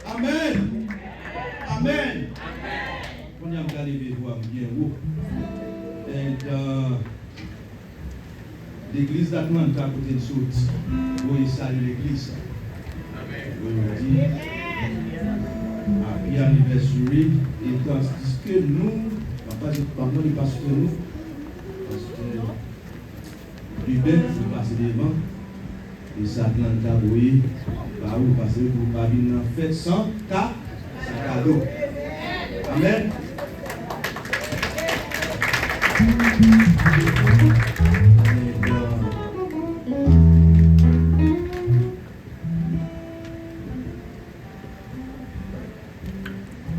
Amen. Amen. On y a regardé les voix bien haut. Et l'église d'Atlanta, à côté de Saute, vous saluez l'église. Aujourd'hui, happy anniversary. Et tandis que nous, pas nous, parce que Ruben, vous passez devant. Et ça, Atlanta, oui, bah, vous passez pour pas venir en fête sans cadeau. Amen.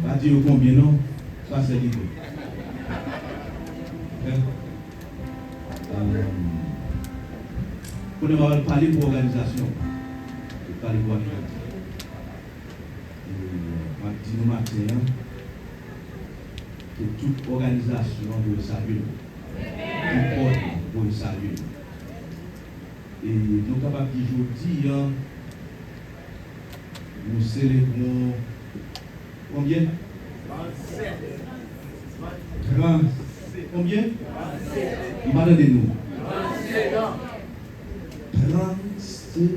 Pas dire combien non, ça c'est l'idée. On va parler pour l'organisation. Parler pour l'organisation. Nous matin, que toute organisation doit saluer. Tout ordre doit saluer. Et nous sommes capables d'aujourd'hui, nous célébrons combien? 30. Combien? Demandez-nous. 37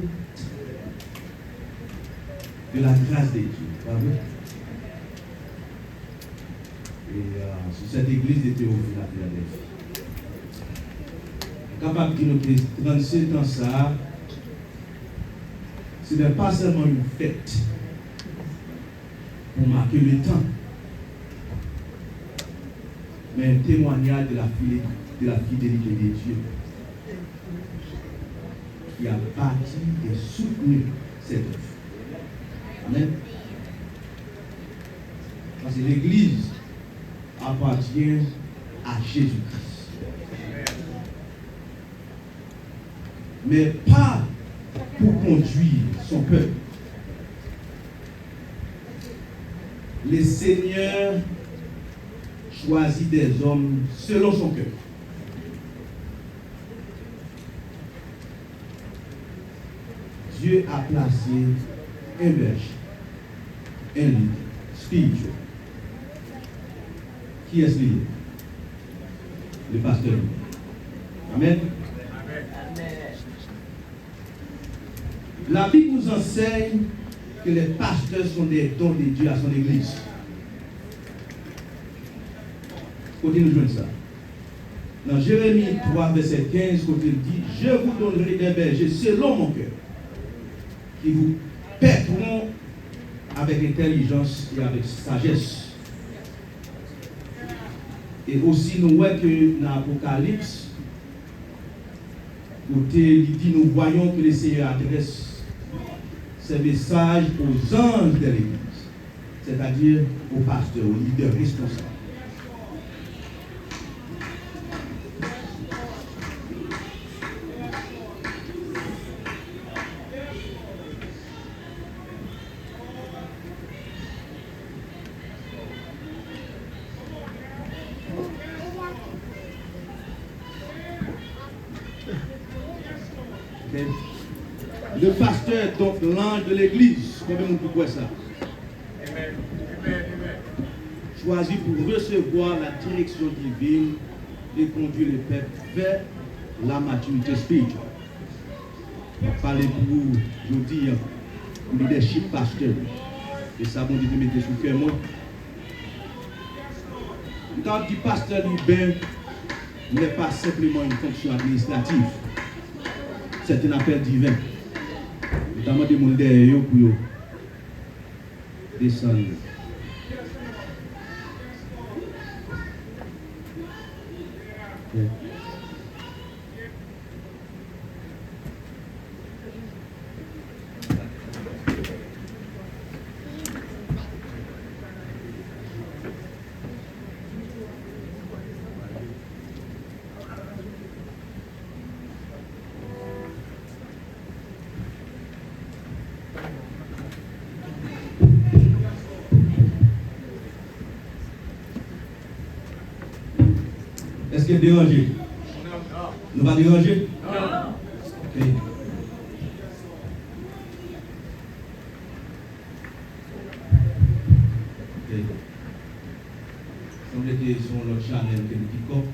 de la grâce de Dieu. Pardon? Et sur cette église de Théophile à Philadelphie. Capable de nous dire 37 ans ça, ce n'est pas seulement une fête pour marquer le temps, mais un témoignage de la fidélité de Dieu qui a bâti et soutenu cette œuvre. Amen. Parce que l'Église appartient à Jésus-Christ. Mais pas pour conduire son peuple. Le Seigneur choisit des hommes selon son cœur. Dieu a placé un berger, un leader spirituel. Qui est-ce lié? Le pasteur. Amen. La Bible nous enseigne que les pasteurs sont des dons de Dieu à son église. Côté nous jouons ça. Dans Jérémie 3, verset 15, côté il dit, je vous donnerai des bergers selon mon cœur, qui vous paîtront avec intelligence et avec sagesse. Et aussi, nous voyons que dans l'Apocalypse, côté il dit, nous voyons que le Seigneur adresse ces messages aux anges de l'Église, c'est-à-dire aux pasteurs, aux leaders responsables. Le pasteur est donc l'ange de l'église. Combien de monde peut ça? Choisi pour recevoir la direction divine et conduire le peuple vers la maturité spirituelle. On va parler pour vous aujourd'hui du leadership pasteur. Et ça, bon Dieu, mettez sous cœur moi. Quand on dit pasteur libère, n'est pas simplement une fonction administrative. C'est un appel divin. Notamment des gens derrière pour descendre. Est-ce qu'il est dérangé? Nous va déranger? Non. Ok. Semble que son l'autre channel que nous quittons.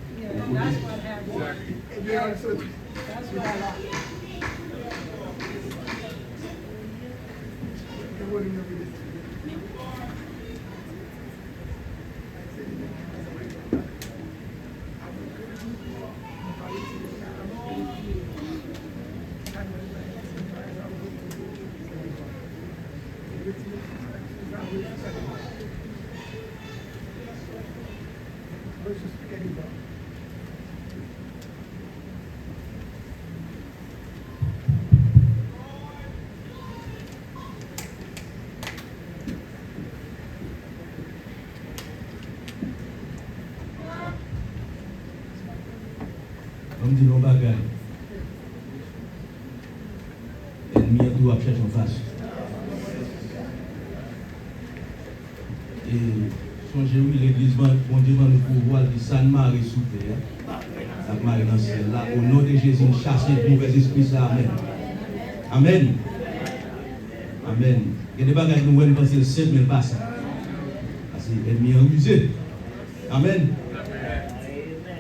On me dit non bagaille. Ennemi a tout à chercher en face. Et songez oui, l'église, bon Dieu, va nous pouvoir dire ça ne marie sous terre. Ça marie dans le ciel. Là, au nom de Jésus, chasse les mauvais esprits, ça, amen. Amen. Amen. Il y a des bagages que nous voyons penser le ciel, mais pas ça. Parce que l'ennemi est rusé. Amen.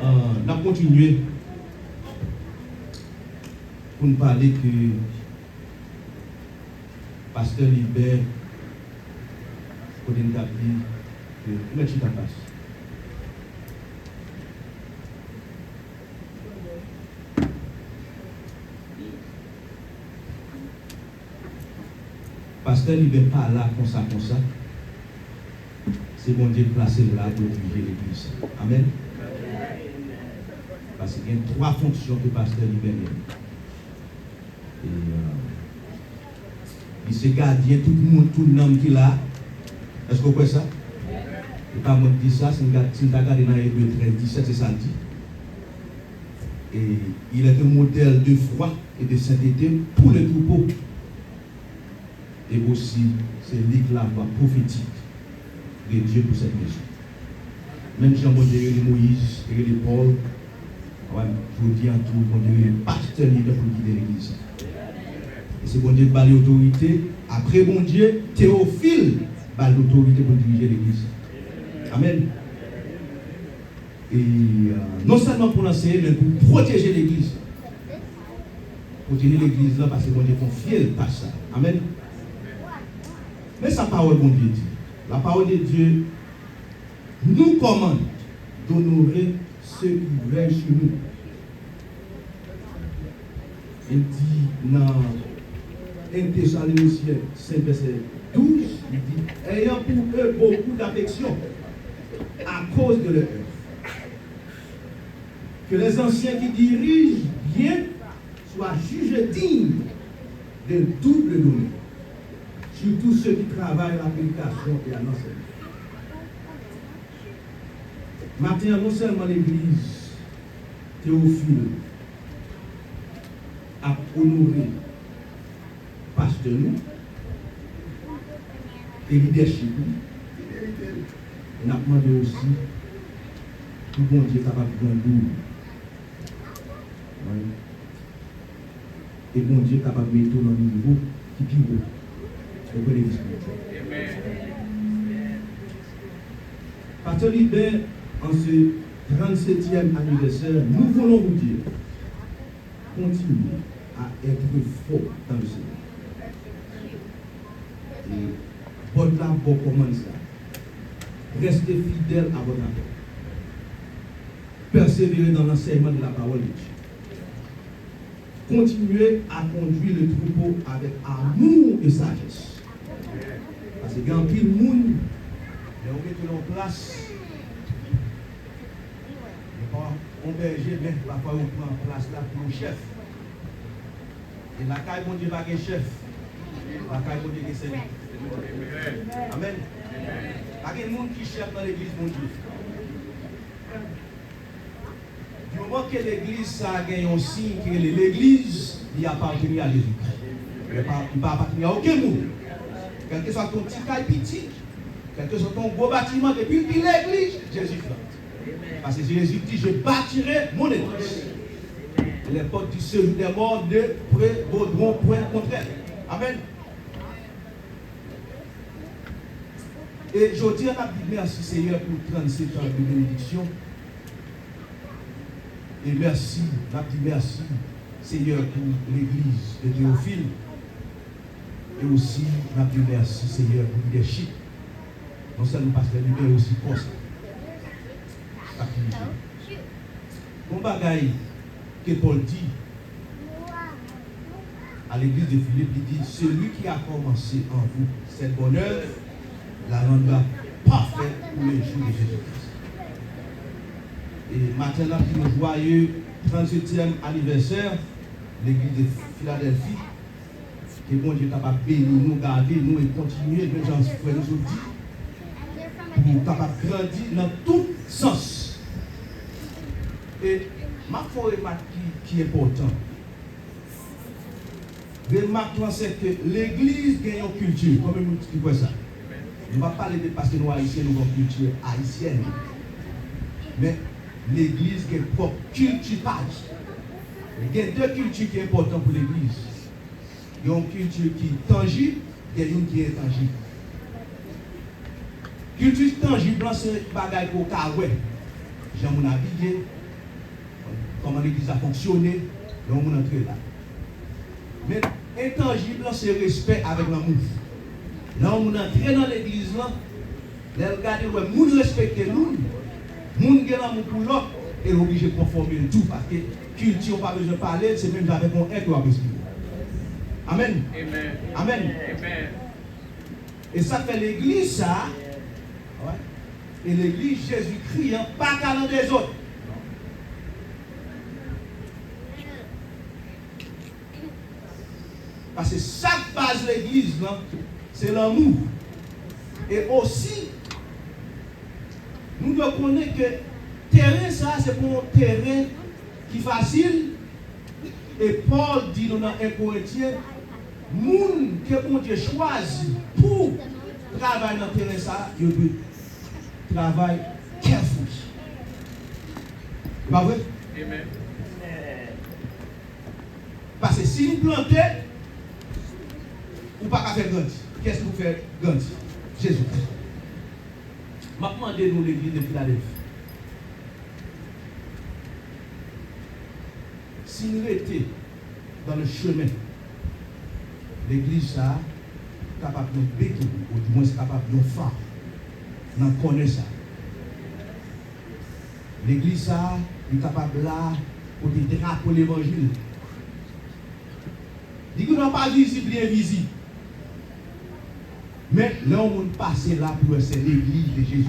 On a continué pour nous parler que Pasteur Libert, Kodin Kapli, que M. Chitapas. Pasteur Libert pas là comme ça. C'est bon Dieu placé là pour diriger l'église. Amen. Parce qu'il y a 3 fonctions que Pasteur Libert a. Il se gardien, tout le monde, tout le monde qui est là. Est-ce que vous comprenez ça? Et pas moi qui dis ça, si vous regardez dans Hébreux 13, 17, c'est ça dit. Et il est un modèle de foi et de sainteté pour le troupeau. Et aussi, c'est lui la voix prophétique de Dieu pour cette maison. Même Jean-Baptiste et Moïse et Paul, je vous dis en tout, on dirait le pasteur leader pour guider l'église. Et c'est bon Dieu qui bat l'autorité. Après bon Dieu, Théophile bat l'autorité pour diriger l'église. Amen. Et non seulement pour l'enseigner, mais pour protéger l'église. Protéger l'église là parce que bon Dieu confie par ça. Amen. Mais sa parole, bon Dieu dit. La parole de Dieu nous commande d'honorer ceux qui veillent sur nous. Il dit dans 1 Thessaloniciens 5, verset 12, il dit, ayant pour eux beaucoup d'affection à cause de leur œuvre. Que les anciens qui dirigent bien soient jugés dignes de double domaine. Surtout ceux qui travaillent à la prédication et à l'enseignement. Maintenant, non seulement l'église Théophile a honoré pasteur nous et leadership nous. On a demandé aussi tout bon Dieu capable de grandir. Et bon Dieu capable de mettre dans le niveau qui est plus haut. Pasteur Libert, en ce 37e anniversaire, nous voulons vous dire, continuez à être fort dans le Seigneur. Et votre labeur commence ça. Restez fidèles à votre labeur. Persévérez dans l'enseignement de la parole de Dieu. Continuez à conduire le troupeau avec amour et sagesse. Parce qu'il y a un pile de monde, mais on met en place. On berger, mais parfois on prend en place là pour le chef. Et la caille, mon Dieu, va être chef. La caille, mon Dieu, est serviteur. Amen. Il y a des gens qui chef dans l'église, mon Dieu. Du moment que l'église, ça a gagné un signe que l'église, il appartient à Jésus-Christ. Il ne va appartenir à aucun monde. Quel que soit ton petit caille petit, quel que soit ton beau bâtiment, depuis l'église, Jésus fait. Parce que Jésus dit, je bâtirai mon église. Les portes du séjour des morts ne prévaudront point contraire. Amen. Et je dis à la Bible, merci Seigneur pour 37 ans de bénédiction. Et merci, la Bible, merci Seigneur pour l'église de Théophile. Et aussi, la Bible, merci Seigneur pour le leadership. Non seulement pasteur Libert, mais aussi pour ça. Bon bagaille que Paul dit à l'église de Philippe, il dit, celui qui a commencé en vous cette bonne œuvre, la rendra parfaite pour le jour de Jésus-Christ. Et maintenant, le joyeux 37e anniversaire, l'église de Philadelphie, que bon Dieu est capable de bénir nous, garder nous et continuer, même j'en suis frère nous dit, pour capable de grandir dans tout sens. Et Ma remarque qui est important. Remarque, c'est que l'église gagne une culture. Comment nous expliquons ça? On va parler de parce que nous haïtiens, nous avons une culture haïtienne. Mais l'église a une propre culture. Il y a deux cultures qui sont importantes pour l'église. Il y a une culture qui est tangible et une qui est intangible. Culture tangible, c'est des bagages pour carrer. J'ai mon habillé, comment l'église a fonctionné, là on entre là. Mais intangible, c'est le respect avec l'amour. Là on entre dans l'église, là, les regarder, nous respecter nous, nous avons l'amour pour l'autre, et obligé de conformer tout, parce que culture, pas besoin de parler, c'est même avec mon être ou avec lui. Amen. Amen. Amen. Amen. Et ça fait l'église, ça. Ouais. Et l'église, Jésus-Christ, hein, pas qu'à l'un des autres. Parce que chaque base de l'église, c'est l'amour. Et aussi, nous devons connaître que terrain, ça, c'est pour un terrain qui est facile. Et Paul dit dans 1 Corinthiens, moun que bon Dieu choisit pour travailler dans le terrain, ça, il doit travailler careful. C'est pas vrai? Amen. Parce que si nous plantons, ou pas faire grandir. Qu'est-ce que vous faites grandir? Jésus-Christ. Je vais demander nous l'église de Philadelphie. Si nous étions dans le chemin, l'église ça capable de béton, ou du moins capable de phare, d'en connaître ça. L'église ça est capable là pour te draper l'évangile. Dit que nous pas visible et invisible. Mais là on passe là pour c'est l'église de Jésus.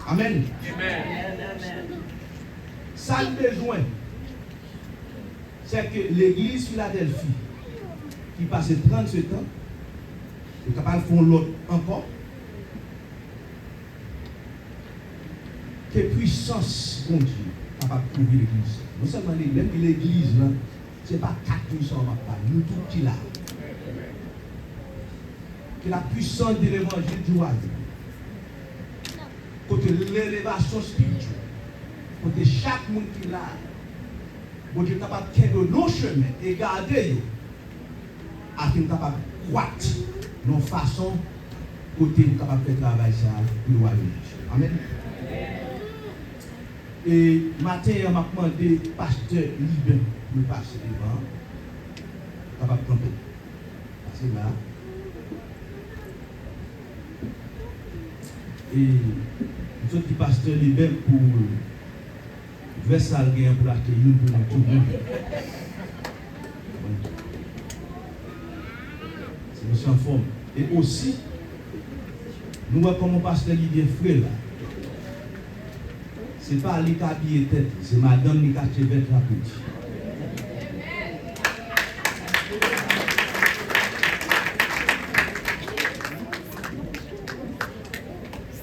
Amen. Amen. Ça le besoin, c'est que l'église Philadelphie, qui passe 37 ans, est capable de faire l'autre encore, que puissance, mon Dieu, capable de trouver l'église. Non seulement l'église, là, ce n'est pas 4 puissants, nous tout qui là. Que la puissance de l'évangile du royaume, côté l'élévation spirituelle, côté chaque monde qui est là, bon Dieu est capable de faire nos chemins et garder afin de capable de croître nos façons côté capable de faire travail ça pour le royaume. Amen. Et matin, je m'a demandé pasteur Liben pour passer devant, capable de camper. Passer là. Et nous autres qui pasteur Liben pour Versal gain pour acheter une pour tout le monde. C'est monsieur en forme. Et aussi, nous voyons comment pasteur Liben frère là. Ce n'est pas lui qui a habillé tête, c'est madame qui a acheté vêtements la petite.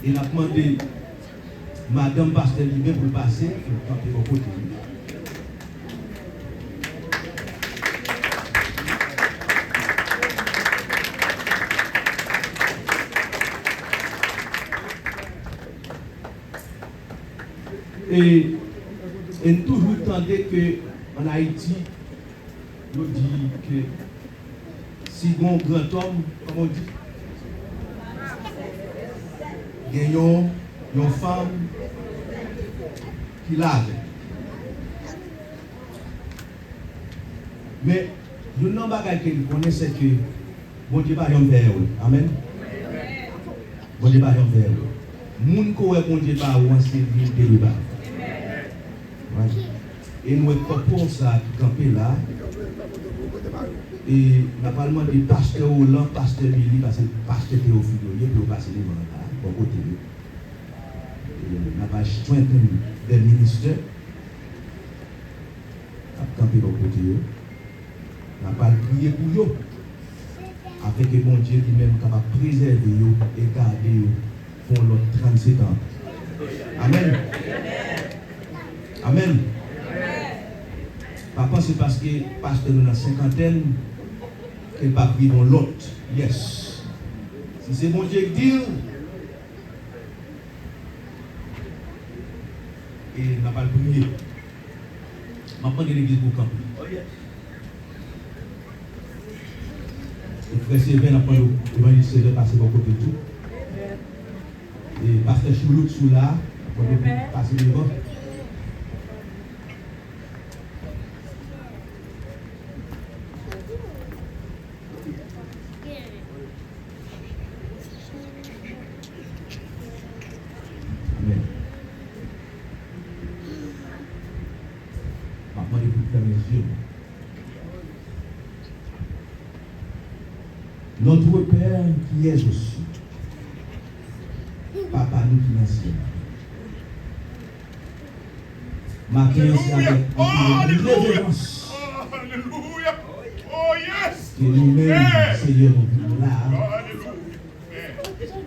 Il a demandé madame pasteur Liben pour passer, pour camper au côté. Et nous toujours entendez qu'en Haïti, nous dit que si un grand homme, comme on dit, il y a une femme qui lave. Mais nous n'avons pas que nous connaissons, c'est que bon Dieu va y faire. Amen. Bon Dieu va y faire. Moun ko bon Dieu va y c'est lui. Et nous sommes pour ça qui camper là. Et nous avons demandé pasteur Hollande, pasteur Billy, parce que pasteur Théophile, il peut passer les mains là, pour côté. Nous avons joint des ministères qui camper pour côté. Nous avons prié pour eux, avec le bon Dieu qui même capable de préserver et garder pour l'autre 37 ans. Amen. Amen. Papa, c'est parce que pasteur dans la cinquantaine, et pas vivre l'autre. Yes. Si c'est bon Dieu qui dit, et n'a pas le prier. Je vais prendre l'église pour camper. Le frère Sylvain n'a pas l'évangile de passer de côté de tout. Et pasteur Choulouk sous là, on peut passer devant. Amen. Maintenant, il faut fermer les yeux. Notre Père qui est aux cieux, Papa nous qui est ciel. Matin, c'est avec une révérence. Alléluia. Oh yes. Que nous-mêmes, Seigneur, nous venons là.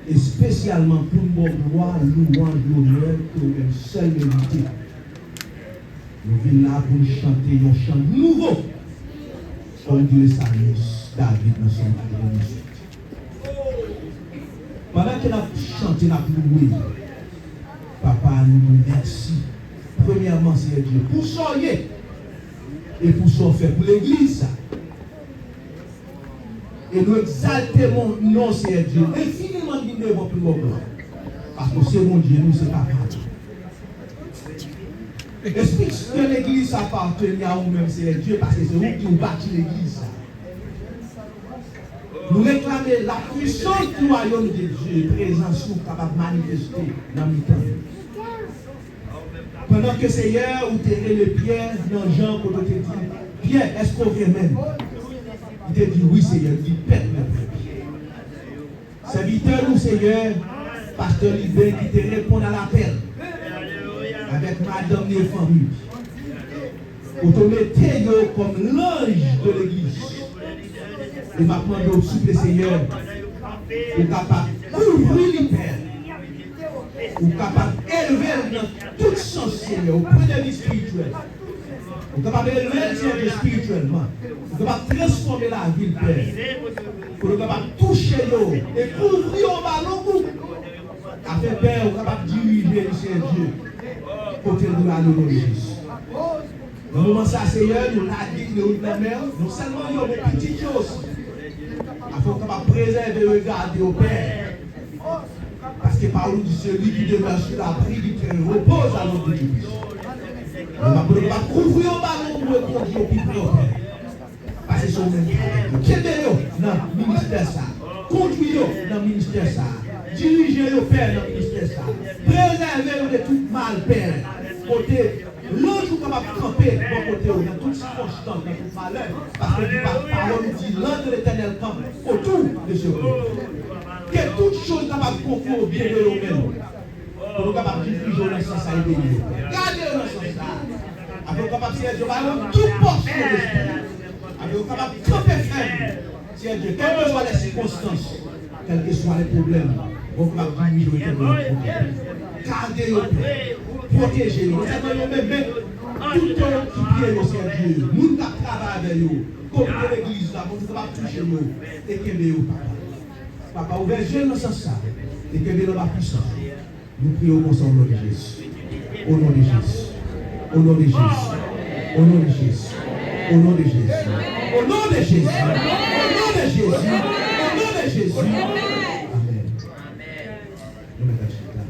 Et spécialement pour nos gloire, louange, l'honneur, que nous-mêmes seuls mérités. Nous venons là pour nous chanter un chant nouveau. Comme dit le psalmiste David dans son magnifique. Pendant que nous avons chanté, nous avons loué, Papa, nous merci. Premièrement, Seigneur Dieu, pour soyez et pour ce fait pour l'église. Et nous exaltons mon nom, Seigneur Dieu, infiniment digné pour nous. Parce que c'est mon Dieu, nous, c'est pas grave. Explique que l'église appartient à vous-même, Seigneur Dieu, parce que c'est vous qui vous bâti l'église. Nous réclamons la puissance du royaume de Dieu, présence nous capable de manifester dans le temps. Pendant que Seigneur, vous tirez les pierres dans Jean, pour te dire, Pierre, est-ce qu'on vient même? Il te dit, oui, Seigneur, il dit, pète mes pierres. Serviteur, nous, Seigneur, pasteur Libé, qui te répond à l'appel, avec madame et famille, pour te mettre comme l'ange de l'église. Et maintenant, nous souple, Seigneur, pour capable d'ouvrir les pères, pour capable d'élever dans tout sens, Seigneur, au point de vue spirituel. Pour capable d'élever, Seigneur, spirituellement. Pour capable transformer la vie, Père. Pour capable toucher l'eau et couvrir au ballon, afin, Père, pour capable diriger, Seigneur Dieu, pour que nous allons au Jésus. Dans le moment ça, Seigneur, nous l'avons dit, nous la mer, non seulement il y a des petites choses, afin qu'on va préserver et regarder au Père. Parce que par dit celui qui demeure sur la prie du terrain repose à notre Dieu. On va couvrir au ballon pour le conduire au plus près au Père. Parce que c'est au même travail. Qu'est-ce dans le ministère ça? Conduire dans le ministère ça. Diriger le Père dans le ministère ça. Préserver de tout mal, Père. Côté l'ange est capable de camper de côté dans toute circonstance, dans tout malheur. Parce que la parole dit l'ange de l'Éternel campe autour de ce peuple. Que toute chose capable de confier au bien de nous-mêmes. Pour nous capables de diriger dans ce sens et bénir. Gardez dans ce sens-là. Avec capable de faire toute portion de l'esprit. Avec capable de camper ferme. Seigneur Dieu, quelles que soient les circonstances, quels que soient les problèmes, vous capable de diriger au Père. Gardez au Père. Protégez-nous. Nous savons même tout le monde qui prie au Seigneur Dieu. Nous qui travaillons avec nous. Comme de l'église, nous devons toucher nous. Et que nous, Papa. Papa, ouvert Dieu dans ce sens. Et que nous avons puissance. Nous prions au nom de Jésus. Au nom de Jésus. Au nom de Jésus. Au nom de Jésus. Au nom de Jésus. Au nom de Jésus. Au nom de Jésus. Au nom de Jésus. Amen. Nous mettons là.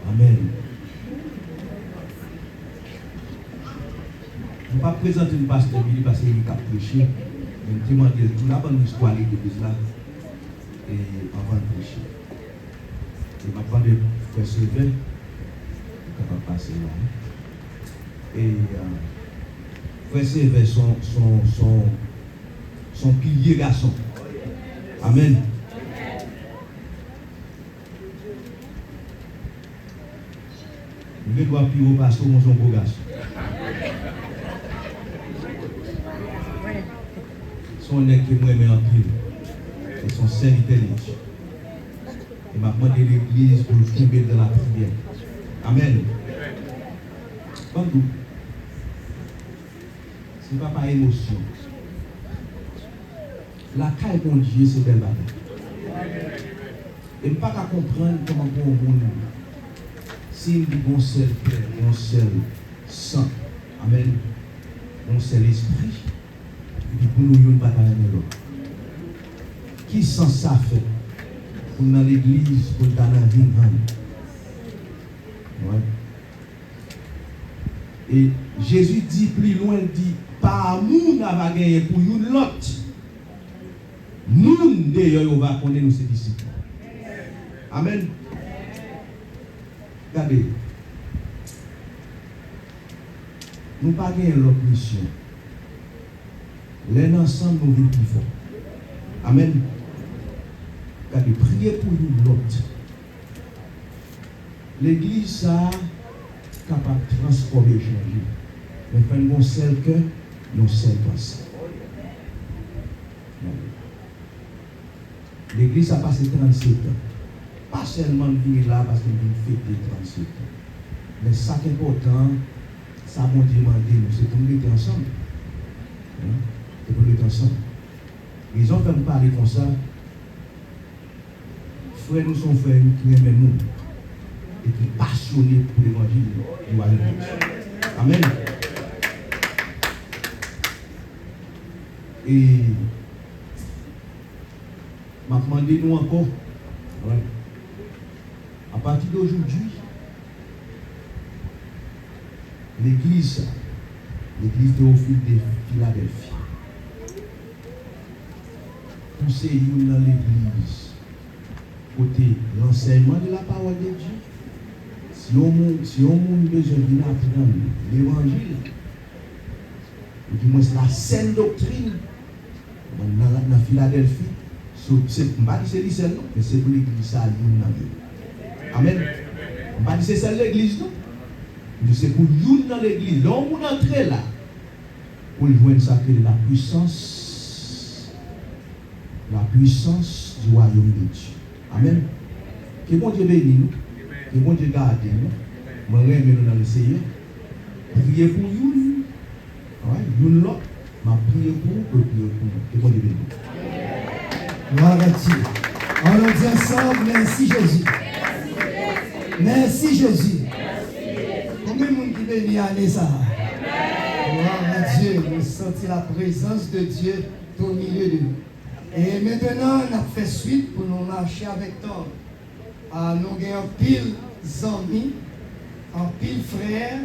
Amen. Je ne vais pas présenter le pasteur Billy parce qu'il a prêché. Je vais demander tout la bonne histoire de l'église là et avant de prêcher. Je vais prendre le frère Sylvain qui va passer là. Et frère Sylvain, son pilier garçon. Amen. Il doit plus au pasteur, mon son beau garçon. Son nègre qui me met en pile. Et son serviteur intelligent. Et m'a demandé l'église pour le tomber dans la prière. Amen. Comme tout. Ce n'est pas par émotion. La caille pour Dieu, c'est belle bataille. Et ne pas comprendre comment on monde. Si nous avons seul Père, un seul sang, amen, un seul esprit, et puis pour nous, nous ne pas dans l'autre. Qui sent ça fait pour dans l'église, pour dans la vie, ouais. Et Jésus dit plus loin, il dit, par nous, n'a pas gagné pour nous l'autre. Nous, d'ailleurs, on va connaître nos disciples. Amen. Regardez. Nous n'avons pas gagné l'autre mission. Les ensemble, nous vivons plus fort. Amen. Regardez, priez pour nous l'autre. L'église, ça, capable de transformer, changer. Mais quand nous avons seul cœur, nous seul pensée. L'église a passé 37 ans. Pas seulement venir là parce qu'il vient fêter 37 ans. Mais ça qui est important, ça m'a demandé, c'est pour nous être ensemble. C'est pour nous être ensemble. Ils ont fait me parler comme ça. Frères, nous sommes frères qui aiment nous. Et qui sont passionnés pour l'évangile du royaume de Dieu. Amen. Et m'a demandé nous encore, ouais. À partir d'aujourd'hui, l'église Théophile de Philadelphie, poussez nous dans l'église, côté l'enseignement de la parole de Dieu. Si on a besoin de apprendre l'évangile, ou du moins la saine doctrine, dans Philadelphie, c'est pas dire c'est l'église non, mais c'est pour l'église ça. Amen. Pas dire c'est celle l'église non, mais c'est pour nous dans l'église. L'homme on entre là pour joindre ça que la puissance du royaume de Dieu. Amen. Que bon Dieu bénisse nous, que bon Dieu garde nous. Moi j'aime nous dans le Seigneur. Priez pour nous. Nous l'autre, m'a prié pour nous, prier pour nous. Que bon Dieu bénisse nous. Gloire à Dieu. On le dit ensemble, merci Jésus. Merci Jésus. Combien de monde qui bénit à ça? Gloire à Dieu. Nous sentons la présence de Dieu au milieu de nous. Et maintenant, on a fait suite pour nous marcher avec toi. Nous avons pile d'amis, un pile frères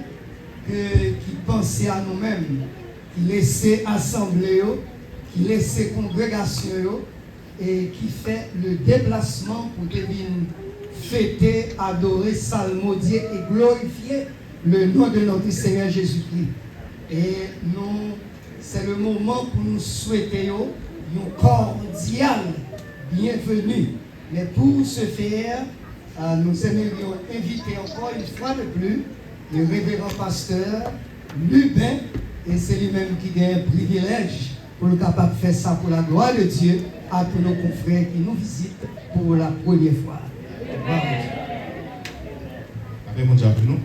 qui pensaient à nous-mêmes, qui laissaient assembler, qui laissaient congrégation et qui fait le déplacement pour venir fêter, adorer, salmodier et glorifier le nom de notre Seigneur Jésus-Christ. Et nous, c'est le moment pour nous souhaiter une cordiale bienvenue. Mais pour ce faire, nous aimerions inviter encore une fois de plus le révérend pasteur Lubin, et c'est lui-même qui a un privilège pour être capable de faire ça pour la gloire de Dieu à tous nos confrères qui nous visitent pour la première fois. La paix mondiale avec nous.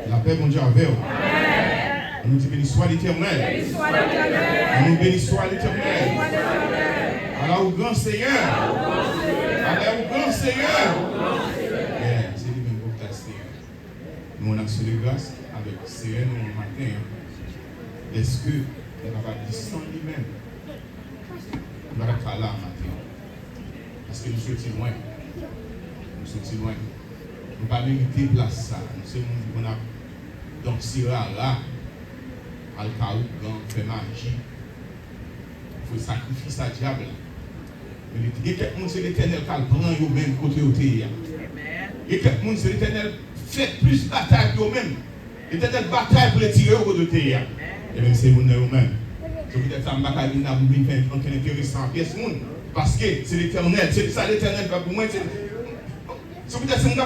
La paix mondiale avec nous. On nous dit béni soit l'Éternel. On nous bénit soit l'Éternel. Alors au grand Seigneur. Alors au grand Seigneur. C'est lui-même pour ta Seigneur. Nous on a reçu de grâce avec Seigneur nous matin. Est-ce que on va pas dire sans lui-même? On va être là matin. Parce que nous sommes loin. Nous sommes loin. Nous ne pouvons pas mériter place ça. Nous sommes qu'on a donc sera là. Al-Kaou, gang, fait magie. Il faut sacrifier à diable. Mais il y a quelqu'un c'est l'Éternel qui prend au même côté au théâtre. Il y a quelqu'un c'est l'Éternel fait plus bataille au même. L'Éternel bataille pour les tirer au de théâtre. Et même c'est vous-même. C'est peut-être ça m'a dit n'a vous faire un intéressant pièce monde parce que c'est l'Éternel, c'est ça l'Éternel va pour moi c'est peut-être